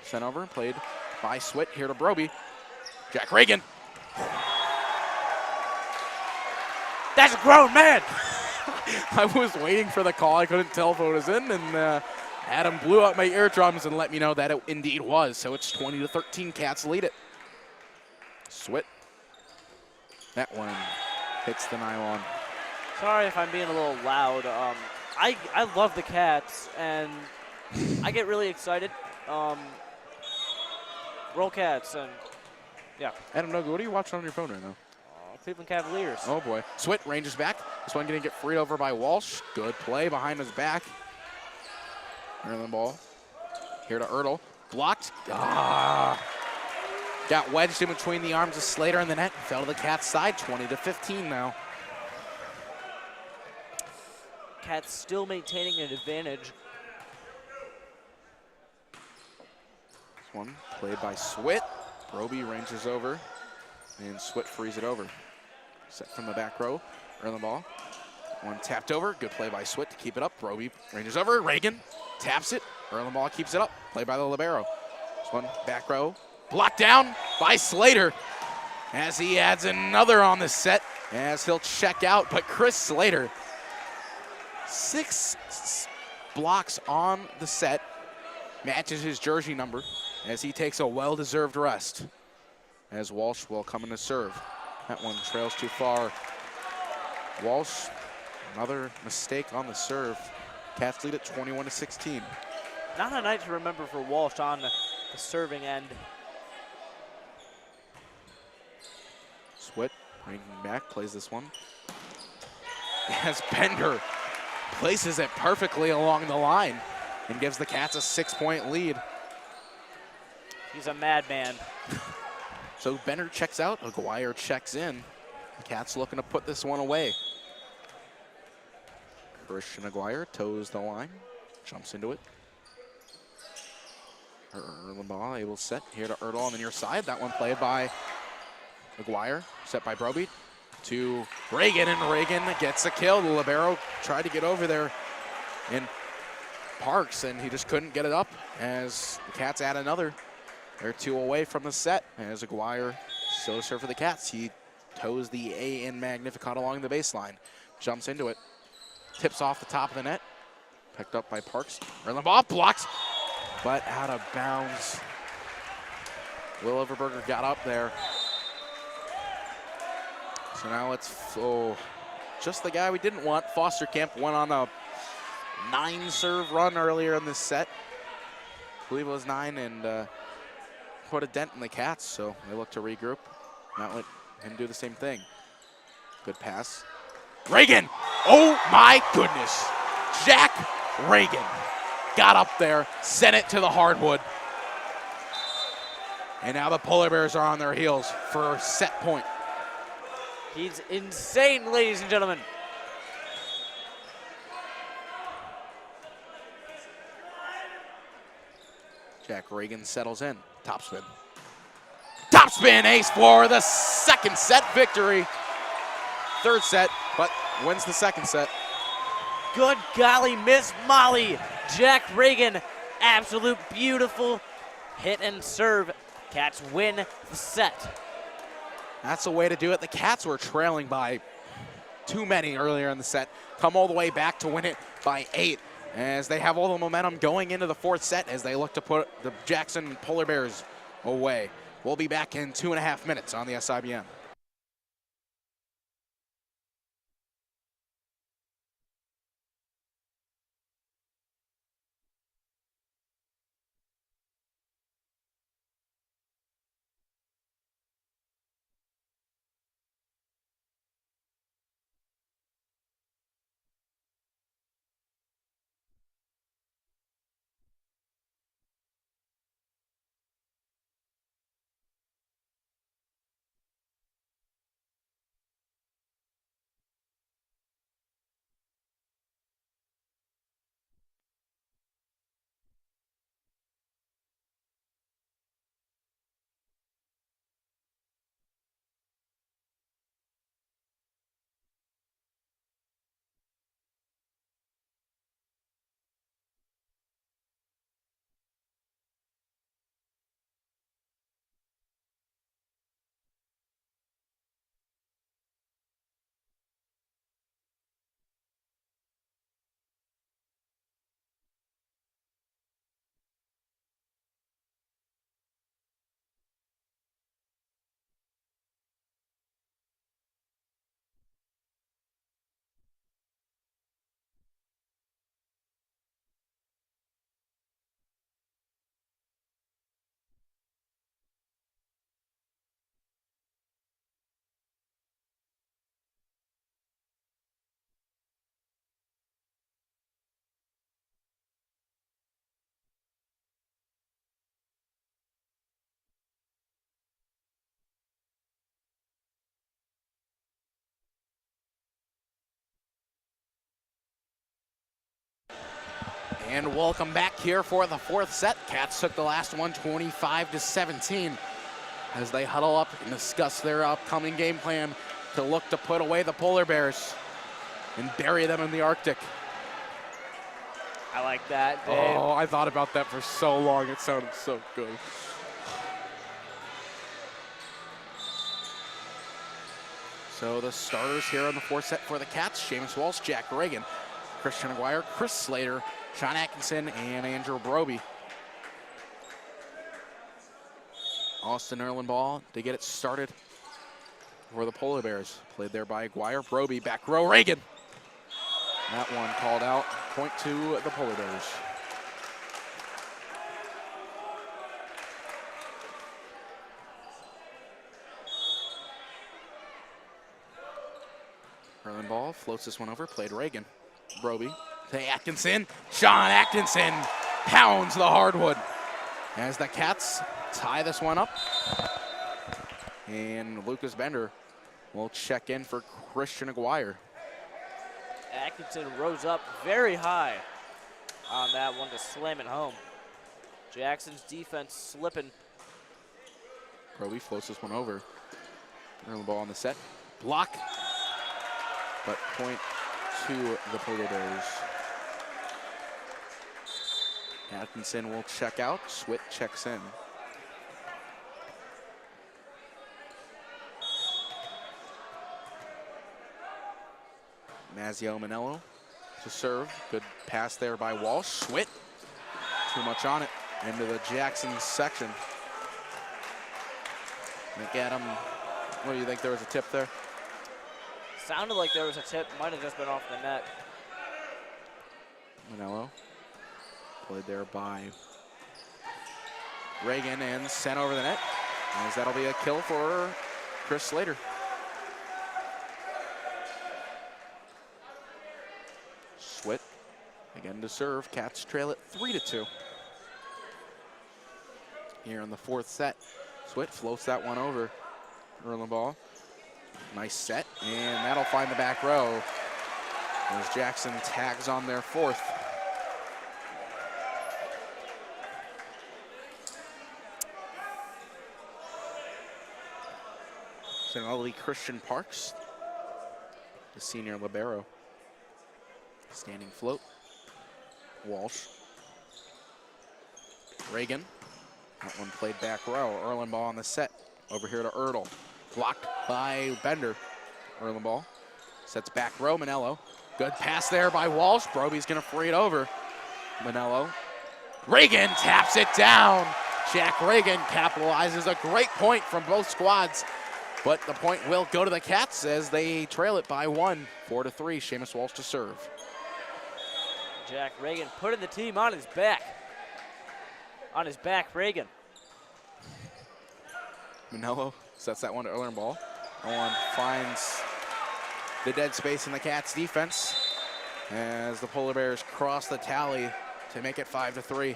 Speaker 1: sent over, played by Swit here to Broby. Jack Reagan.
Speaker 2: That's a grown man.
Speaker 1: I was waiting for the call. I couldn't tell if it was in, and Adam blew out my eardrums and let me know that it indeed was. So it's 20-13. Cats lead it. Swit. That one hits the nylon.
Speaker 2: Sorry if I'm being a little loud. I love the Cats, and I get really excited. Roll Cats, and yeah.
Speaker 1: Adam Noga, what are you watching on your phone right now?
Speaker 2: Cleveland Cavaliers.
Speaker 1: Oh boy. Swit ranges back. This one going to get freed over by Walsh. Good play behind his back. Erlenbaugh here to Ertl. Blocked. Got wedged in between the arms of Slater and the net. Fell to the Cats' side. 20-15 now.
Speaker 2: Cats still maintaining an advantage.
Speaker 1: This one played by Swit. Broby ranges over, and Swit frees it over. Set from the back row. Erlenbaugh. One tapped over. Good play by Swit to keep it up. Broby ranges over. Reagan taps it. Erlenbaugh keeps it up. Play by the libero. This one back row. Blocked down by Slater as he adds another on the set as he'll check out. But Chris Slater, 6 blocks on the set, matches his jersey number as he takes a well-deserved rest as Walsh will come in to serve. That one trails too far. Walsh, another mistake on the serve. Cats lead at 21-16.
Speaker 2: Not a night to remember for Walsh on the serving end.
Speaker 1: Swit bringing back, plays this one. As Bender places it perfectly along the line and gives the Cats a 6-point lead.
Speaker 2: He's a madman.
Speaker 1: So Bender checks out, Aguirre checks in. The Cats looking to put this one away. Christian Aguirre toes the line, jumps into it. Erlenbaugh able to set here to Ertl on the near side. That one played by Aguirre, set by Broby to Reagan, and Reagan gets a kill. The libero tried to get over there in Parks, and he just couldn't get it up as the Cats add another. They're 2 away from the set as Aguirre still serve for the Cats. He toes the A in Magnificat along the baseline, jumps into it, tips off the top of the net, picked up by Parks. Erlenbaugh blocks, but out of bounds. Will Overberger got up there. So now it's just the guy we didn't want. Fosterkamp went on a 9-serve run earlier in this set. I believe it was 9, and put a dent in the Cats, so they look to regroup. Not let him do the same thing. Good pass. Reagan! Oh my goodness! Jack Reagan got up there, sent it to the hardwood. And now the Polar Bears are on their heels for a set point.
Speaker 2: He's insane, ladies and gentlemen.
Speaker 1: Jack Reagan settles in. Topspin. Topspin ace for the second set victory. Third set, but wins the second set.
Speaker 2: Good golly, Miss Molly. Jack Reagan, absolute beautiful hit and serve. Cats win the set.
Speaker 1: That's the way to do it. The Cats were trailing by too many earlier in the set. Come all the way back to win it by 8 as they have all the momentum going into the fourth set as they look to put the Jackson Polar Bears away. We'll be back in 2.5 minutes on the SIBN. And welcome back here for the fourth set. Cats took the last one 25-17 as they huddle up and discuss their upcoming game plan to look to put away the polar bears and bury them in the Arctic.
Speaker 2: I like that, Dave.
Speaker 1: Oh, I thought about that for so long. It sounded so good. So the starters here on the fourth set for the Cats: Seamus Walsh, Jack Reagan, Christian Aguirre, Chris Slater, Sean Atkinson, and Andrew Broby. Austin Erlenball to get it started for the Polar Bears. Played there by Aguirre, Broby, back row, Reagan. That one called out, point to the Polar Bears. Erlenball floats this one over, played Reagan. Broby to Atkinson. Sean Atkinson pounds the hardwood as the Cats tie this one up. And Lucas Bender will check in for Christian Aguirre.
Speaker 2: Atkinson rose up very high on that one to slam it home. Jackson's defense slipping.
Speaker 1: Broby floats this one over. Erlenball on the set. Block. But point to the Polar Bears. Atkinson will check out. Swit checks in. Mazio Manello to serve. Good pass there by Walsh. Swit. Too much on it. Into the Jackson section. McAdam, what do you think? There was a tip there?
Speaker 2: Sounded like there was a tip. Might have just been off the net.
Speaker 1: Manello played there by Reagan and sent over the net, as that'll be a kill for Chris Slater. Swit again to serve. Cats trail it 3-2. Here in the fourth set, Swit floats that one over. Erlenball. Nice set, and that'll find the back row as Jackson tags on their fourth. Similarly, Christian Parks, the senior libero. Standing float. Walsh. Reagan. That one played back row. Erlenball on the set. Over here to Erdl. Blocked by Bender. Erlenball sets back row. Manello. Good pass there by Walsh. Broby's going to free it over. Manello. Reagan taps it down. Jack Reagan capitalizes. A great point from both squads. But the point will go to the Cats as they trail it by 1, 4-3. Seamus Walsh to serve.
Speaker 2: Jack Reagan putting the team on his back. On his back, Reagan.
Speaker 1: Manello sets that one to Erlenball. That one finds the dead space in the Cats' defense as the Polar Bears cross the tally to make it 5-3.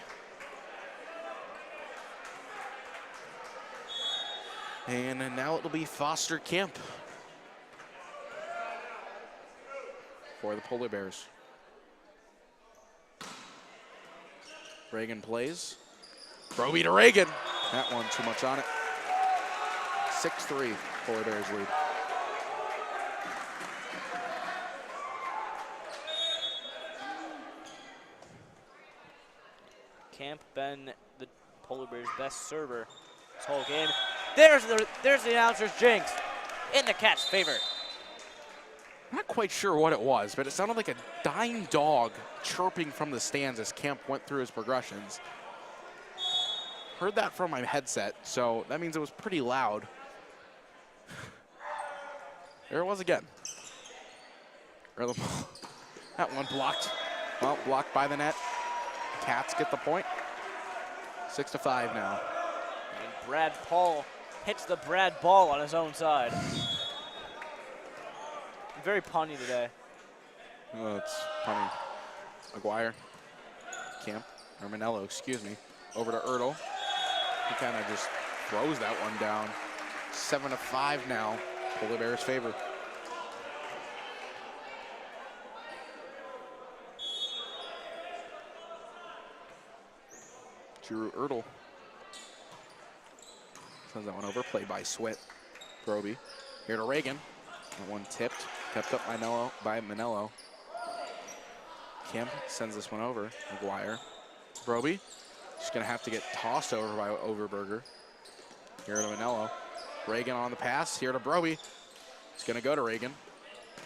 Speaker 1: And now it'll be Foster Camp for the Polar Bears. Reagan plays. Broby to Reagan. That one too much on it. 6-3, Polar Bears lead.
Speaker 2: Camp been the Polar Bears' best server this whole game. There's the announcer's jinx in the Cats' favor.
Speaker 1: Not quite sure what it was, but it sounded like a dying dog chirping from the stands as Camp went through his progressions. Heard that from my headset, so that means it was pretty loud. There it was again. That one blocked. Well, blocked by the net. Cats get the point. 6-5 now.
Speaker 2: And Brad Paul hits the Brad ball on his own side. Very punny today.
Speaker 1: Oh, it's punny. Aguirre. Camp. Or Manello, excuse me. Over to Erdl. He kind of just throws that one down. 7-5 now. Polar Bears favor. Drew Ertl sends that one over, played by Sweat. Broby here to Reagan. That one tipped up by Manello. Kemp sends this one over. McGuire. Broby just gonna have to get tossed over by Overberger. Here to Manello. Reagan on the pass. Here to Broby. It's gonna go to Reagan.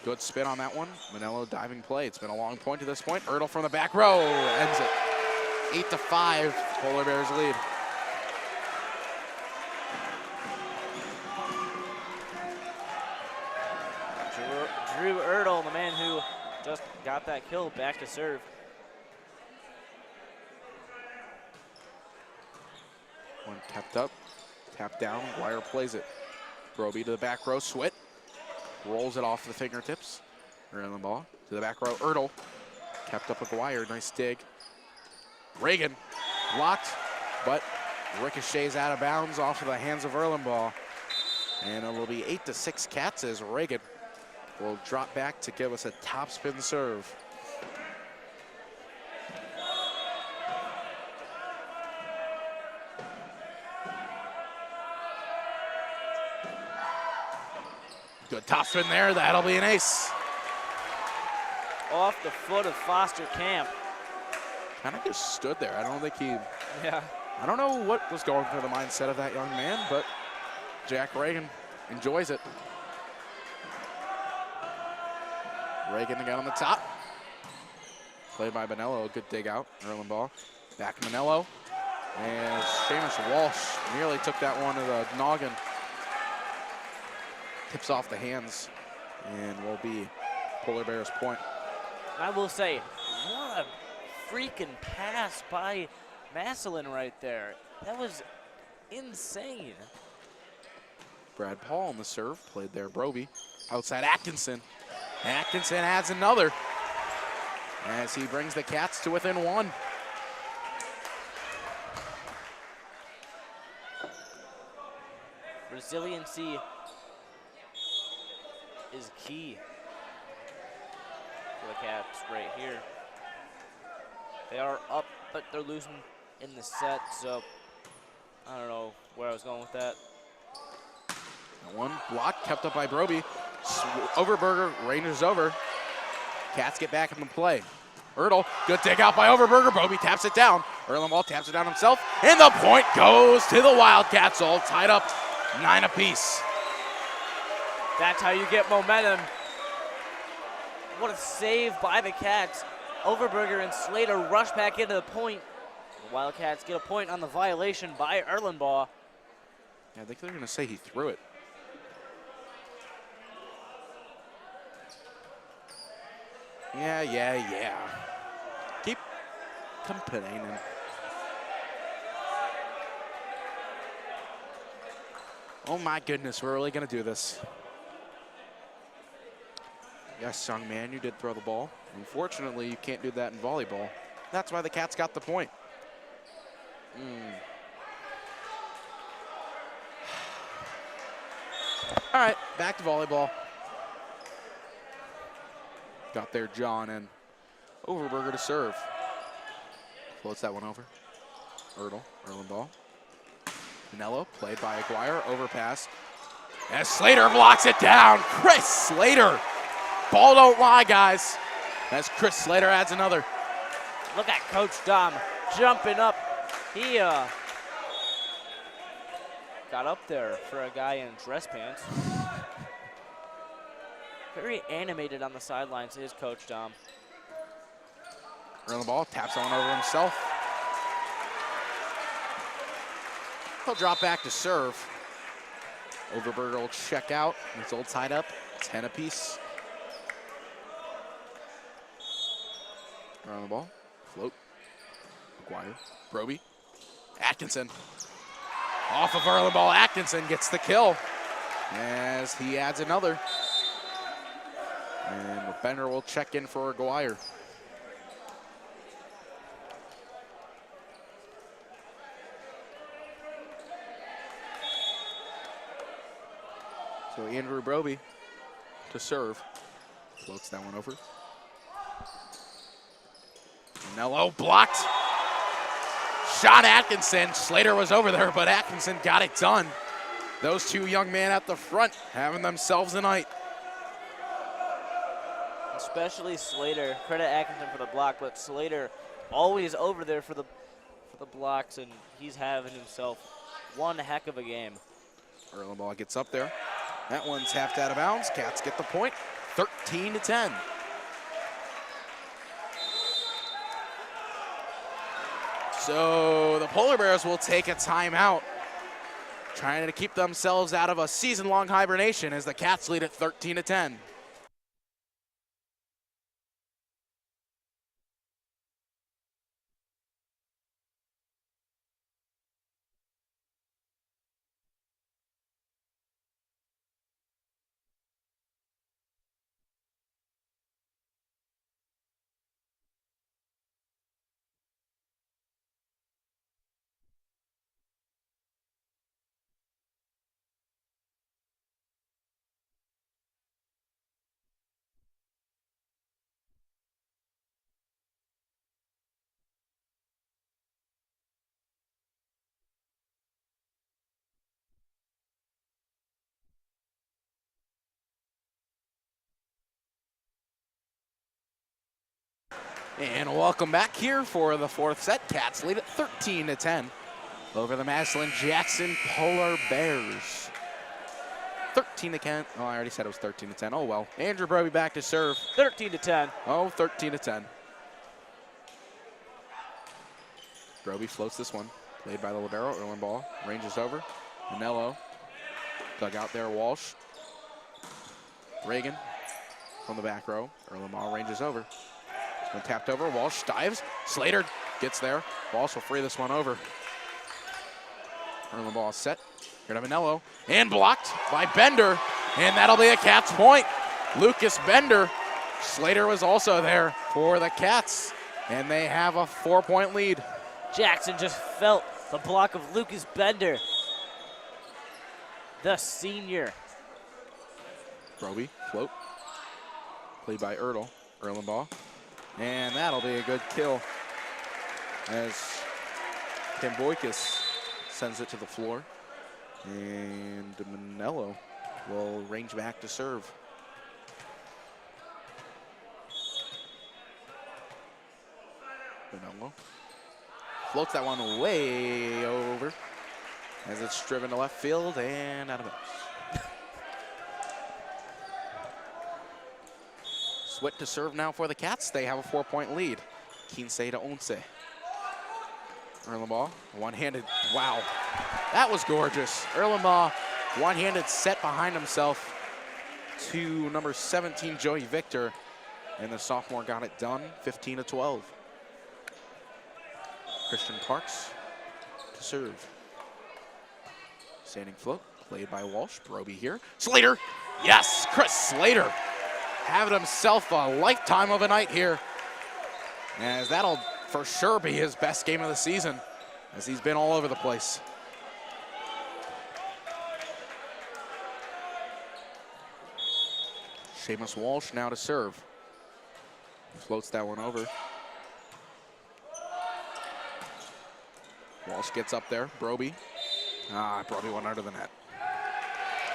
Speaker 1: Good spin on that one. Manello diving play. It's been a long point to this point. Ertl from the back row ends it. 8-5. Polar Bears lead.
Speaker 2: Drew Ertl, the man who just got that kill, back to serve.
Speaker 1: One tapped up, tapped down, Wire plays it. Broby to the back row, Swit. Rolls it off the fingertips. Around the ball to the back row, Ertl. Kept up with Wire, nice dig. Reagan blocked, but ricochets out of bounds off of the hands of Erlenbaugh. And it will be 8-6 Cats as Reagan will drop back to give us a topspin serve. Good topspin there, that'll be an ace.
Speaker 2: Off the foot of Foster Camp.
Speaker 1: Kind of just stood there. I don't think he,
Speaker 2: Yeah.
Speaker 1: I don't know what was going through the mindset of that young man, but Jack Reagan enjoys it. Reagan again on the top. Played by Manello, a good dig out. Erlenbaugh. Back to Manello. And Seamus Walsh nearly took that one to the noggin. Tips off the hands and will be Polar Bears point.
Speaker 2: I will say, what a freaking pass by Massillon right there. That was insane.
Speaker 1: Brad Paul on the serve, played there. Broby. Outside Atkinson. Atkinson adds another as he brings the Cats to within one.
Speaker 2: Resiliency is key for the Cats right here. They are up, but they're losing in the set, so I don't know where I was going with that.
Speaker 1: That one block kept up by Broby. Overberger ranges over. Cats get back in the play. Ertl, good dig out by Overberger. Broby taps it down. Erlenbaugh taps it down himself. And the point goes to the Wildcats, all tied up 9 apiece.
Speaker 2: That's how you get momentum. What a save by the Cats. Overberger and Slater rush back into the point. The Wildcats get a point on the violation by Erlenbaugh.
Speaker 1: Yeah, I think they're going to say he threw it. Yeah. Keep complaining. Oh my goodness, we're really gonna do this. Yes, young man, you did throw the ball. Unfortunately, you can't do that in volleyball. That's why the Cats got the point. All right, back to volleyball. Got there, John, and Overberger to serve. Floats that one over. Erlenbaugh. Manello, played by Aguirre, overpass. And Slater blocks it down. Chris Slater. Ball don't lie, guys. As Chris Slater adds another.
Speaker 2: Look at Coach Dom jumping up. He got up there for a guy in dress pants. Very animated on the sidelines is Coach Dom.
Speaker 1: Erlenbaugh taps on over himself. He'll drop back to serve. Overberger will check out. It's all tied up, 10 apiece. Erlenbaugh, float. Aguirre, Broby, Atkinson. Off of Erlenbaugh, Atkinson gets the kill as he adds another. And Bender will check in for Aguirre. So Andrew Broby to serve. Floats that one over. Manello blocked. shot Atkinson. Slater was over there, but Atkinson got it done. Those two young men at the front having themselves a night.
Speaker 2: Especially Slater. Credit Atkinson for the block, but Slater always over there for the blocks, and he's having himself one heck of a game.
Speaker 1: Erlenbaugh gets up there. That one's tapped out of bounds. Cats get the point, 13-10. So the Polar Bears will take a timeout, trying to keep themselves out of a season-long hibernation as the Cats lead at 13-10. And welcome back here for the fourth set. Cats lead at 13-10 over the Massillon-Jackson Polar Bears. 13-10. Oh, I already said it was 13-10. Oh, well. Andrew Broby back to serve.
Speaker 2: 13-10.
Speaker 1: Oh, 13-10. Broby floats this one. Played by the libero. Erlenbaugh ranges over. Manello. Dug out there. Walsh. Reagan from the back row. Erlenbaugh ranges over. One tapped over, Walsh dives, Slater gets there. Walsh will free this one over. Erlenbaugh set, here to Manello, and blocked by Bender, and that'll be a Cats point. Lucas Bender. Slater was also there for the Cats, and they have a 4-point lead.
Speaker 2: Jackson just felt the block of Lucas Bender, the senior.
Speaker 1: Broby, float, played by Erlenbaugh. And that'll be a good kill as Tim Boykis sends it to the floor. And Manello will range back to serve. Manello floats that one way over as it's driven to left field and out of bounds. Switt to serve now for the Cats. They have a 4-point lead. 15-11. Erlenbaugh, one-handed, wow. That was gorgeous. Erlenbaugh, one-handed set behind himself to number 17, Joey Victor. And the sophomore got it done, 15-12. Christian Parks to serve. Standing float, played by Walsh. Broby here. Slater, yes, Chris Slater. Having himself a lifetime of a night here, as that'll for sure be his best game of the season, as he's been all over the place. Seamus Walsh now to serve. Floats that one over. Walsh gets up there, Broby. Broby went under the net.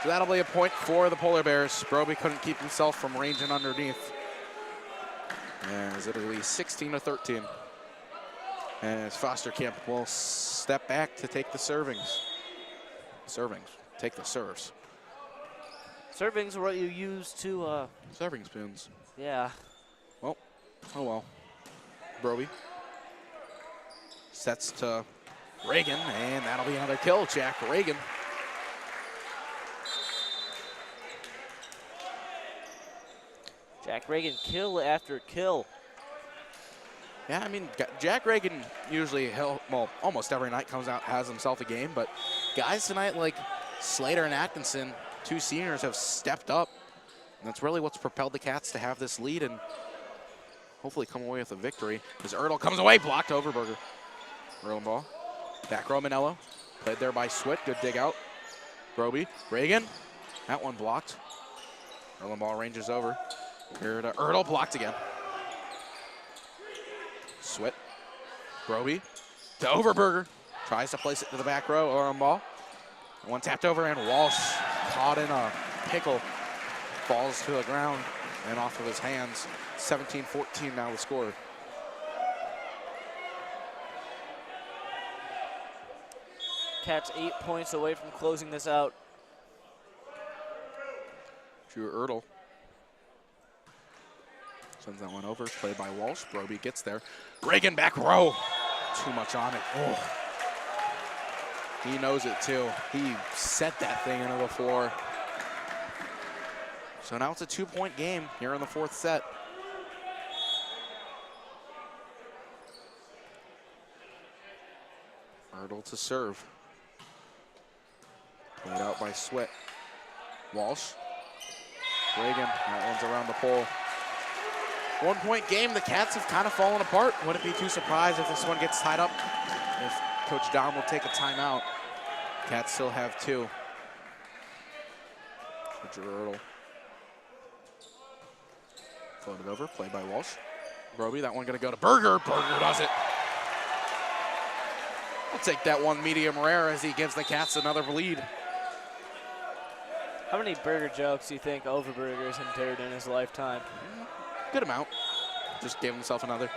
Speaker 1: So that'll be a point for the Polar Bears. Broby couldn't keep himself from ranging underneath. As it'll be 16-13. As Fosterkamp will step back to take the servings. Take the serves.
Speaker 2: Servings are what you use to...
Speaker 1: Serving spoons.
Speaker 2: Yeah.
Speaker 1: Well, oh well. Broby sets to Reagan, and that'll be another kill, Jack Reagan.
Speaker 2: Jack Reagan kill after kill.
Speaker 1: Yeah, I mean, Jack Reagan usually, almost every night comes out, has himself a game, but guys tonight like Slater and Atkinson, two seniors, have stepped up. And that's really what's propelled the Cats to have this lead and hopefully come away with a victory. As Ertl comes away, blocked Overberger. Erlenbaugh, back row Manello, played there by Switt, good dig out. Broby, Reagan, that one blocked. Erlenbaugh ranges over. Here to Ertl, blocked again. Switt, Broby, to Overberger. Tries to place it to the back row or on ball. One tapped over and Walsh caught in a pickle. Falls to the ground and off of his hands. 17-14 now the score.
Speaker 2: Cats 8 points away from closing this out.
Speaker 1: Drew Ertl sends that one over. Played by Walsh. Broby gets there. Reagan back row. Too much on it. Oh. He knows it too. He set that thing into the floor. So now it's a 2-point game here in the fourth set. Ertl to serve. Played out by Sweat. Walsh. Reagan, that one's around the pole. 1-point game, the Cats have kind of fallen apart. Wouldn't be too surprised if this one gets tied up. If Coach Dom will take a timeout. Cats still have 2. For Drew Ertl. Floated over, played by Walsh. Broby, that one gonna go to Berger. Berger does it. We'll take that one medium rare as he gives the Cats another lead.
Speaker 2: How many burger jokes do you think Overberger's endured in his lifetime?
Speaker 1: Good amount. Just gave himself another.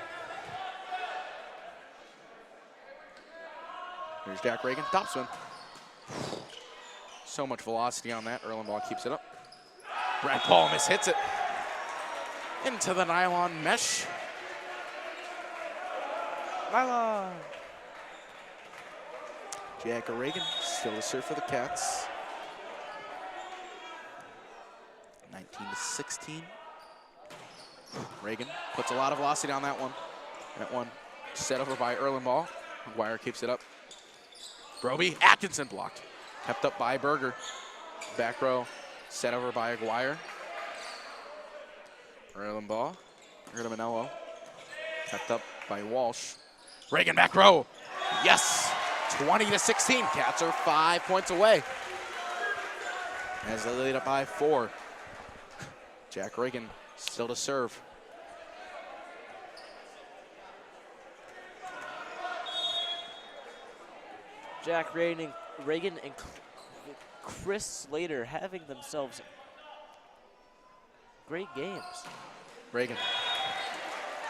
Speaker 1: Here's Jack Reagan, topspin. So much velocity on that. Erlenbaugh keeps it up. Brad Paul mishits it. Into the nylon mesh.
Speaker 2: Nylon.
Speaker 1: Jack Reagan still to serve for the Cats. 19-16. Reagan puts a lot of velocity on that one. That one set over by Erlenbaugh. McGuire keeps it up. Broby, Atkinson blocked. Kept up by Berger. Back row, set over by Aguirre. Erlenbaugh, Manello. Kept up by Walsh. Reagan back row. Yes! 20-16. Cats are 5 points away. As they lead up by 4. Jack Reagan still to serve.
Speaker 2: Jack Reagan and Chris Slater having themselves great games.
Speaker 1: Reagan.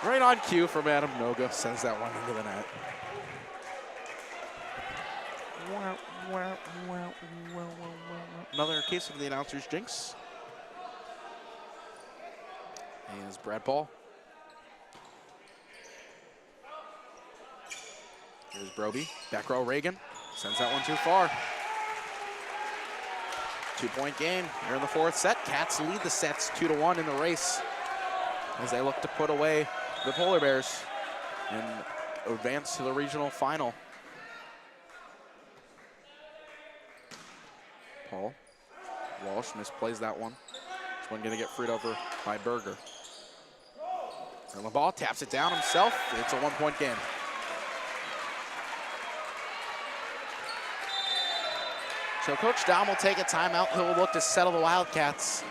Speaker 1: Right on cue from Adam Noga. Sends that one into the net. Another case of the announcer's jinx. Here's Brad Paul. Here's Broby. Back row Reagan. Sends that one too far. 2-point game here in the fourth set. Cats lead the sets 2-1 in the race as they look to put away the Polar Bears and advance to the regional final. Paul. Walsh misplays that one. This one gonna get freed over by Berger. Erlenbaugh taps it down himself. It's a 1-point game. So Coach Dom will take a timeout. He'll look to settle the Wildcats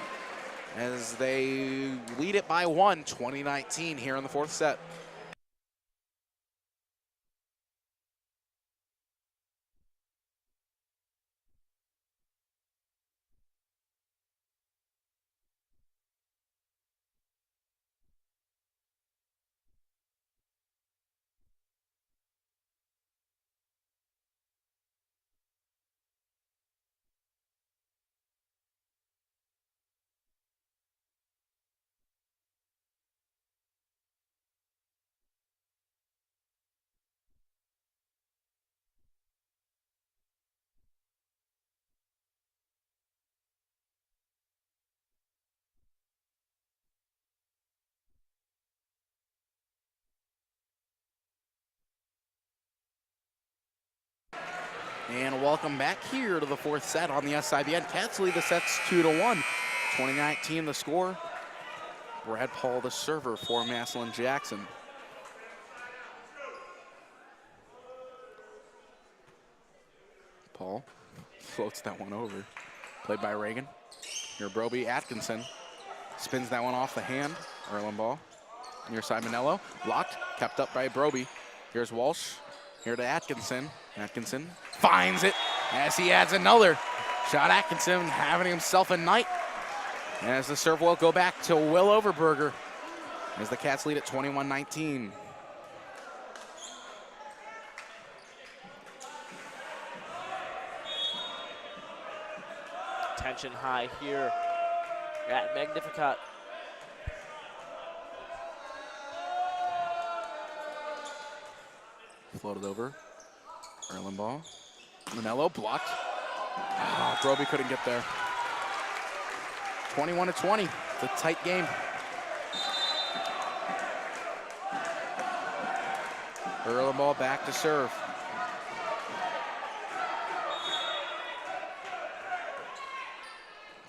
Speaker 1: as they lead it by 1, 20-19 here in the fourth set. And welcome back here to the fourth set on the SIBN. Cats lead the sets 2-1. 2019 the score. Brad Paul the server for Massillon Jackson. Paul floats that one over. Played by Reagan. Here Broby Atkinson spins that one off the hand. Erlenbaugh. Near side Manello. Blocked. Kept up by Broby. Here's Walsh. Here to Atkinson. Atkinson finds it as he adds another shot. Atkinson having himself a night. As the serve will go back to Will Overberger as the Cats lead at 21-19.
Speaker 2: Tension high here at Magnificat.
Speaker 1: Floated over. Erlenball. Manello blocked. Oh, Broby couldn't get there. 21-20. It's a tight game. Erlenball back to serve.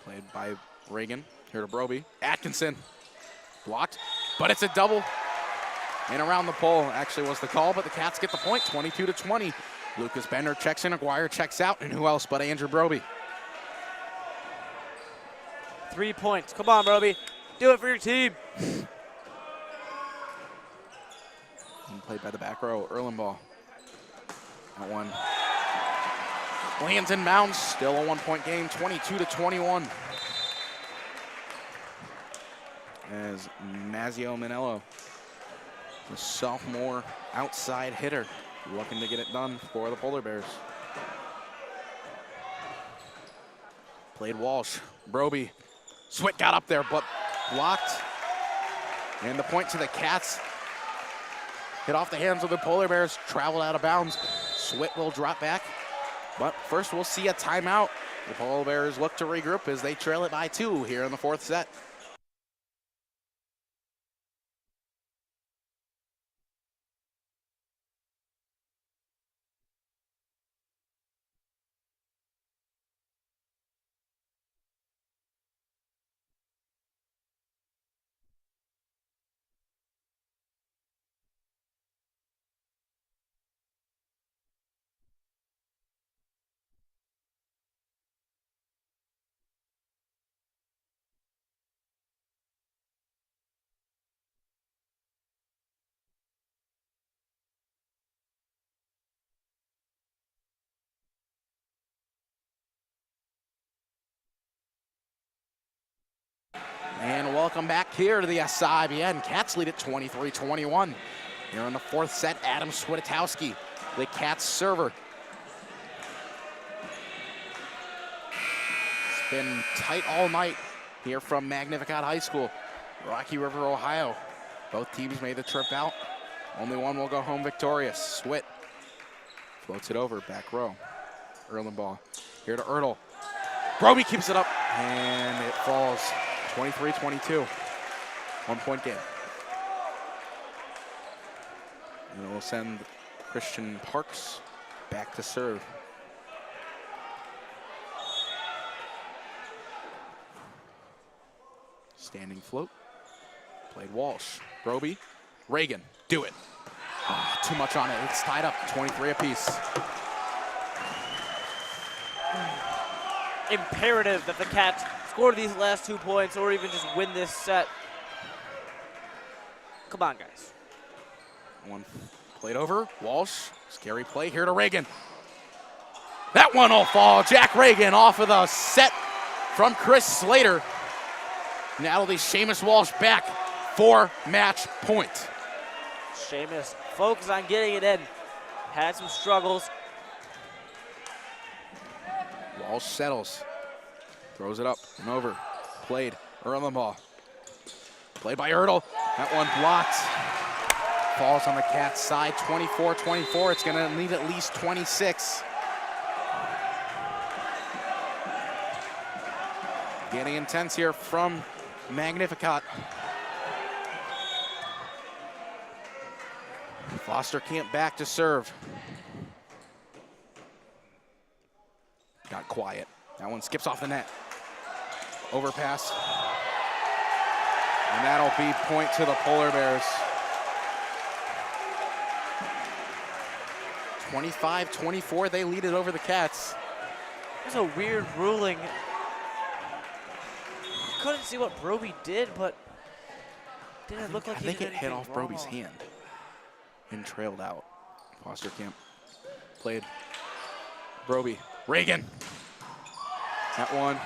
Speaker 1: Played by Reagan. Here to Broby. Atkinson. Blocked. But it's a double. And around the pole actually was the call, but the Cats get the point, 22-20. Lucas Bender checks in, Aguirre checks out, and who else but Andrew Broby.
Speaker 2: 3 points. Come on, Broby. Do it for your team.
Speaker 1: And played by the back row, Erlenball. That one lands in bounds, still a 1 point game, 22-21. As Mazio Manello, the sophomore outside hitter, looking to get it done for the Polar Bears. Played Walsh, Broby. Swit got up there, but blocked. And the point to the Cats. Hit off the hands of the Polar Bears, traveled out of bounds. Swit will drop back, but first we'll see a timeout. The Polar Bears look to regroup as they trail it by 2 here in the 4th set. And welcome back here to the SIBN. Cats lead at 23-21. Here in the 4th set, Adam Switowski, the Cats server. It's been tight all night here from Magnificat High School, Rocky River, Ohio. Both teams made the trip out. Only one will go home victorious. Swit floats it over, back row. Erlenball here to Ertl. Broby keeps it up, and it falls. 23-22, 1 point game. And it will send Christian Parks back to serve. Standing float, played Walsh. Broby, Reagan, do it. Oh, too much on it, it's tied up, 23 apiece.
Speaker 2: Imperative that the Cats score these last 2 points or even just win this set. Come on, guys.
Speaker 1: One played over, Walsh, scary play here to Reagan. That one will fall, Jack Reagan off of the set from Chris Slater. Now the Seamus Walsh back for match point.
Speaker 2: Seamus focused on getting it in. Had some struggles.
Speaker 1: Walsh settles, throws it up and over, played, Erlenball. Played by Ertl, that one blocked. Falls on the Cats' side, 24-24. It's gonna need at least 26. Getting intense here from Magnificat. Foster Camp back to serve. Got quiet. That one skips off the net. Overpass. And that'll be point to the Polar Bears. 25-24, they lead it over the Cats.
Speaker 2: That's a weird ruling. Couldn't see what Broby did, but didn't look like
Speaker 1: I
Speaker 2: he
Speaker 1: think
Speaker 2: did
Speaker 1: it hit
Speaker 2: anything
Speaker 1: off
Speaker 2: wrong.
Speaker 1: Broby's hand and trailed out. Foster Camp Played. Broby. Reagan. That one.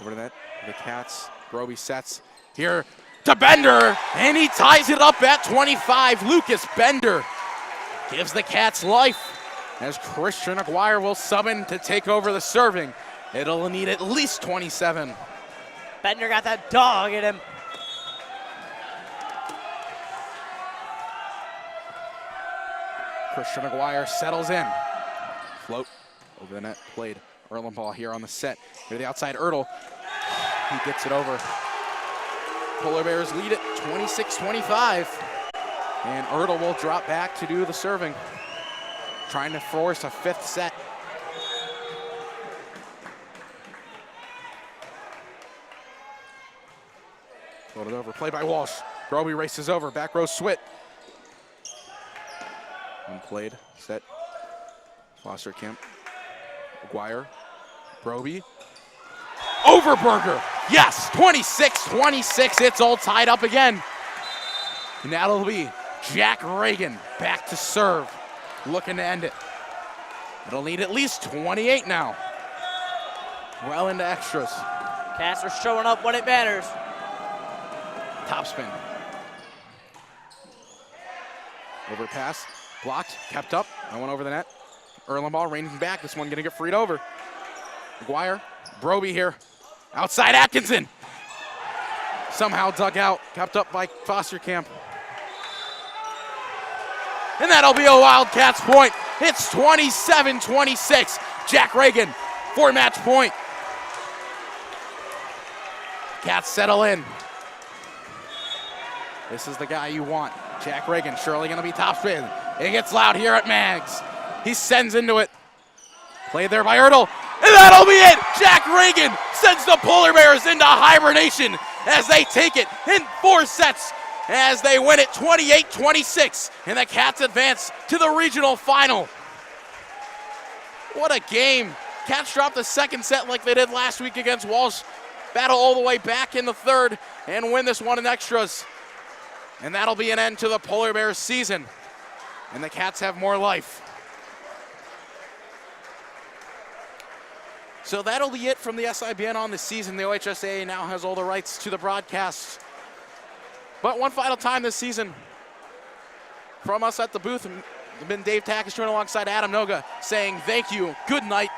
Speaker 1: Over to that. The Cats. Broby sets. Here to Bender. And he ties it up at 25. Lucas Bender gives the Cats life as Christian Aguirre will sub in to take over the serving. It'll need at least 27.
Speaker 2: Bender got that dog in him.
Speaker 1: Christian Aguirre settles in. Float over the net, played. Erlenball here on the set. To the outside, Ertl. He gets it over. Polar Bears lead it 26-25. And Ertl will drop back to do the serving. Trying to force a fifth set. Floated over, play by Walsh. Broby races over, back row Swit. Unplayed, set. Foster Kemp. Aguirre. Broby. Overberger. Yes, 26-26. It's all tied up again. And that'll be Jack Reagan back to serve. Looking to end it. It'll need at least 28 now. Well into extras.
Speaker 2: Cats are showing up when it matters.
Speaker 1: Topspin. Overpass. Blocked. Kept up. I went over the net. Erlenball raining back. This one going to get freed over. Aguirre. Broby here. Outside Atkinson. Somehow dug out. Kept up by Foster Camp. And that'll be a Wildcats point. It's 27-26. Jack Reagan for match point. Cats settle in. This is the guy you want. Jack Reagan surely going to be topspin. It gets loud here at Mags. He sends into it. Played there by Ertl. And that'll be it. Jack Reagan sends the Polar Bears into hibernation as they take it in 4 sets as they win it 28-26. And the Cats advance to the regional final. What a game. Cats dropped the second set like they did last week against Walsh. Battle all the way back in the third and win this one in extras. And that'll be an end to the Polar Bears season. And the Cats have more life. So that'll be it from the SIBN on the season. The OHSAA now has all the rights to the broadcast. But one final time this season, from us at the booth, been Dave Takish joining alongside Adam Noga saying thank you, good night,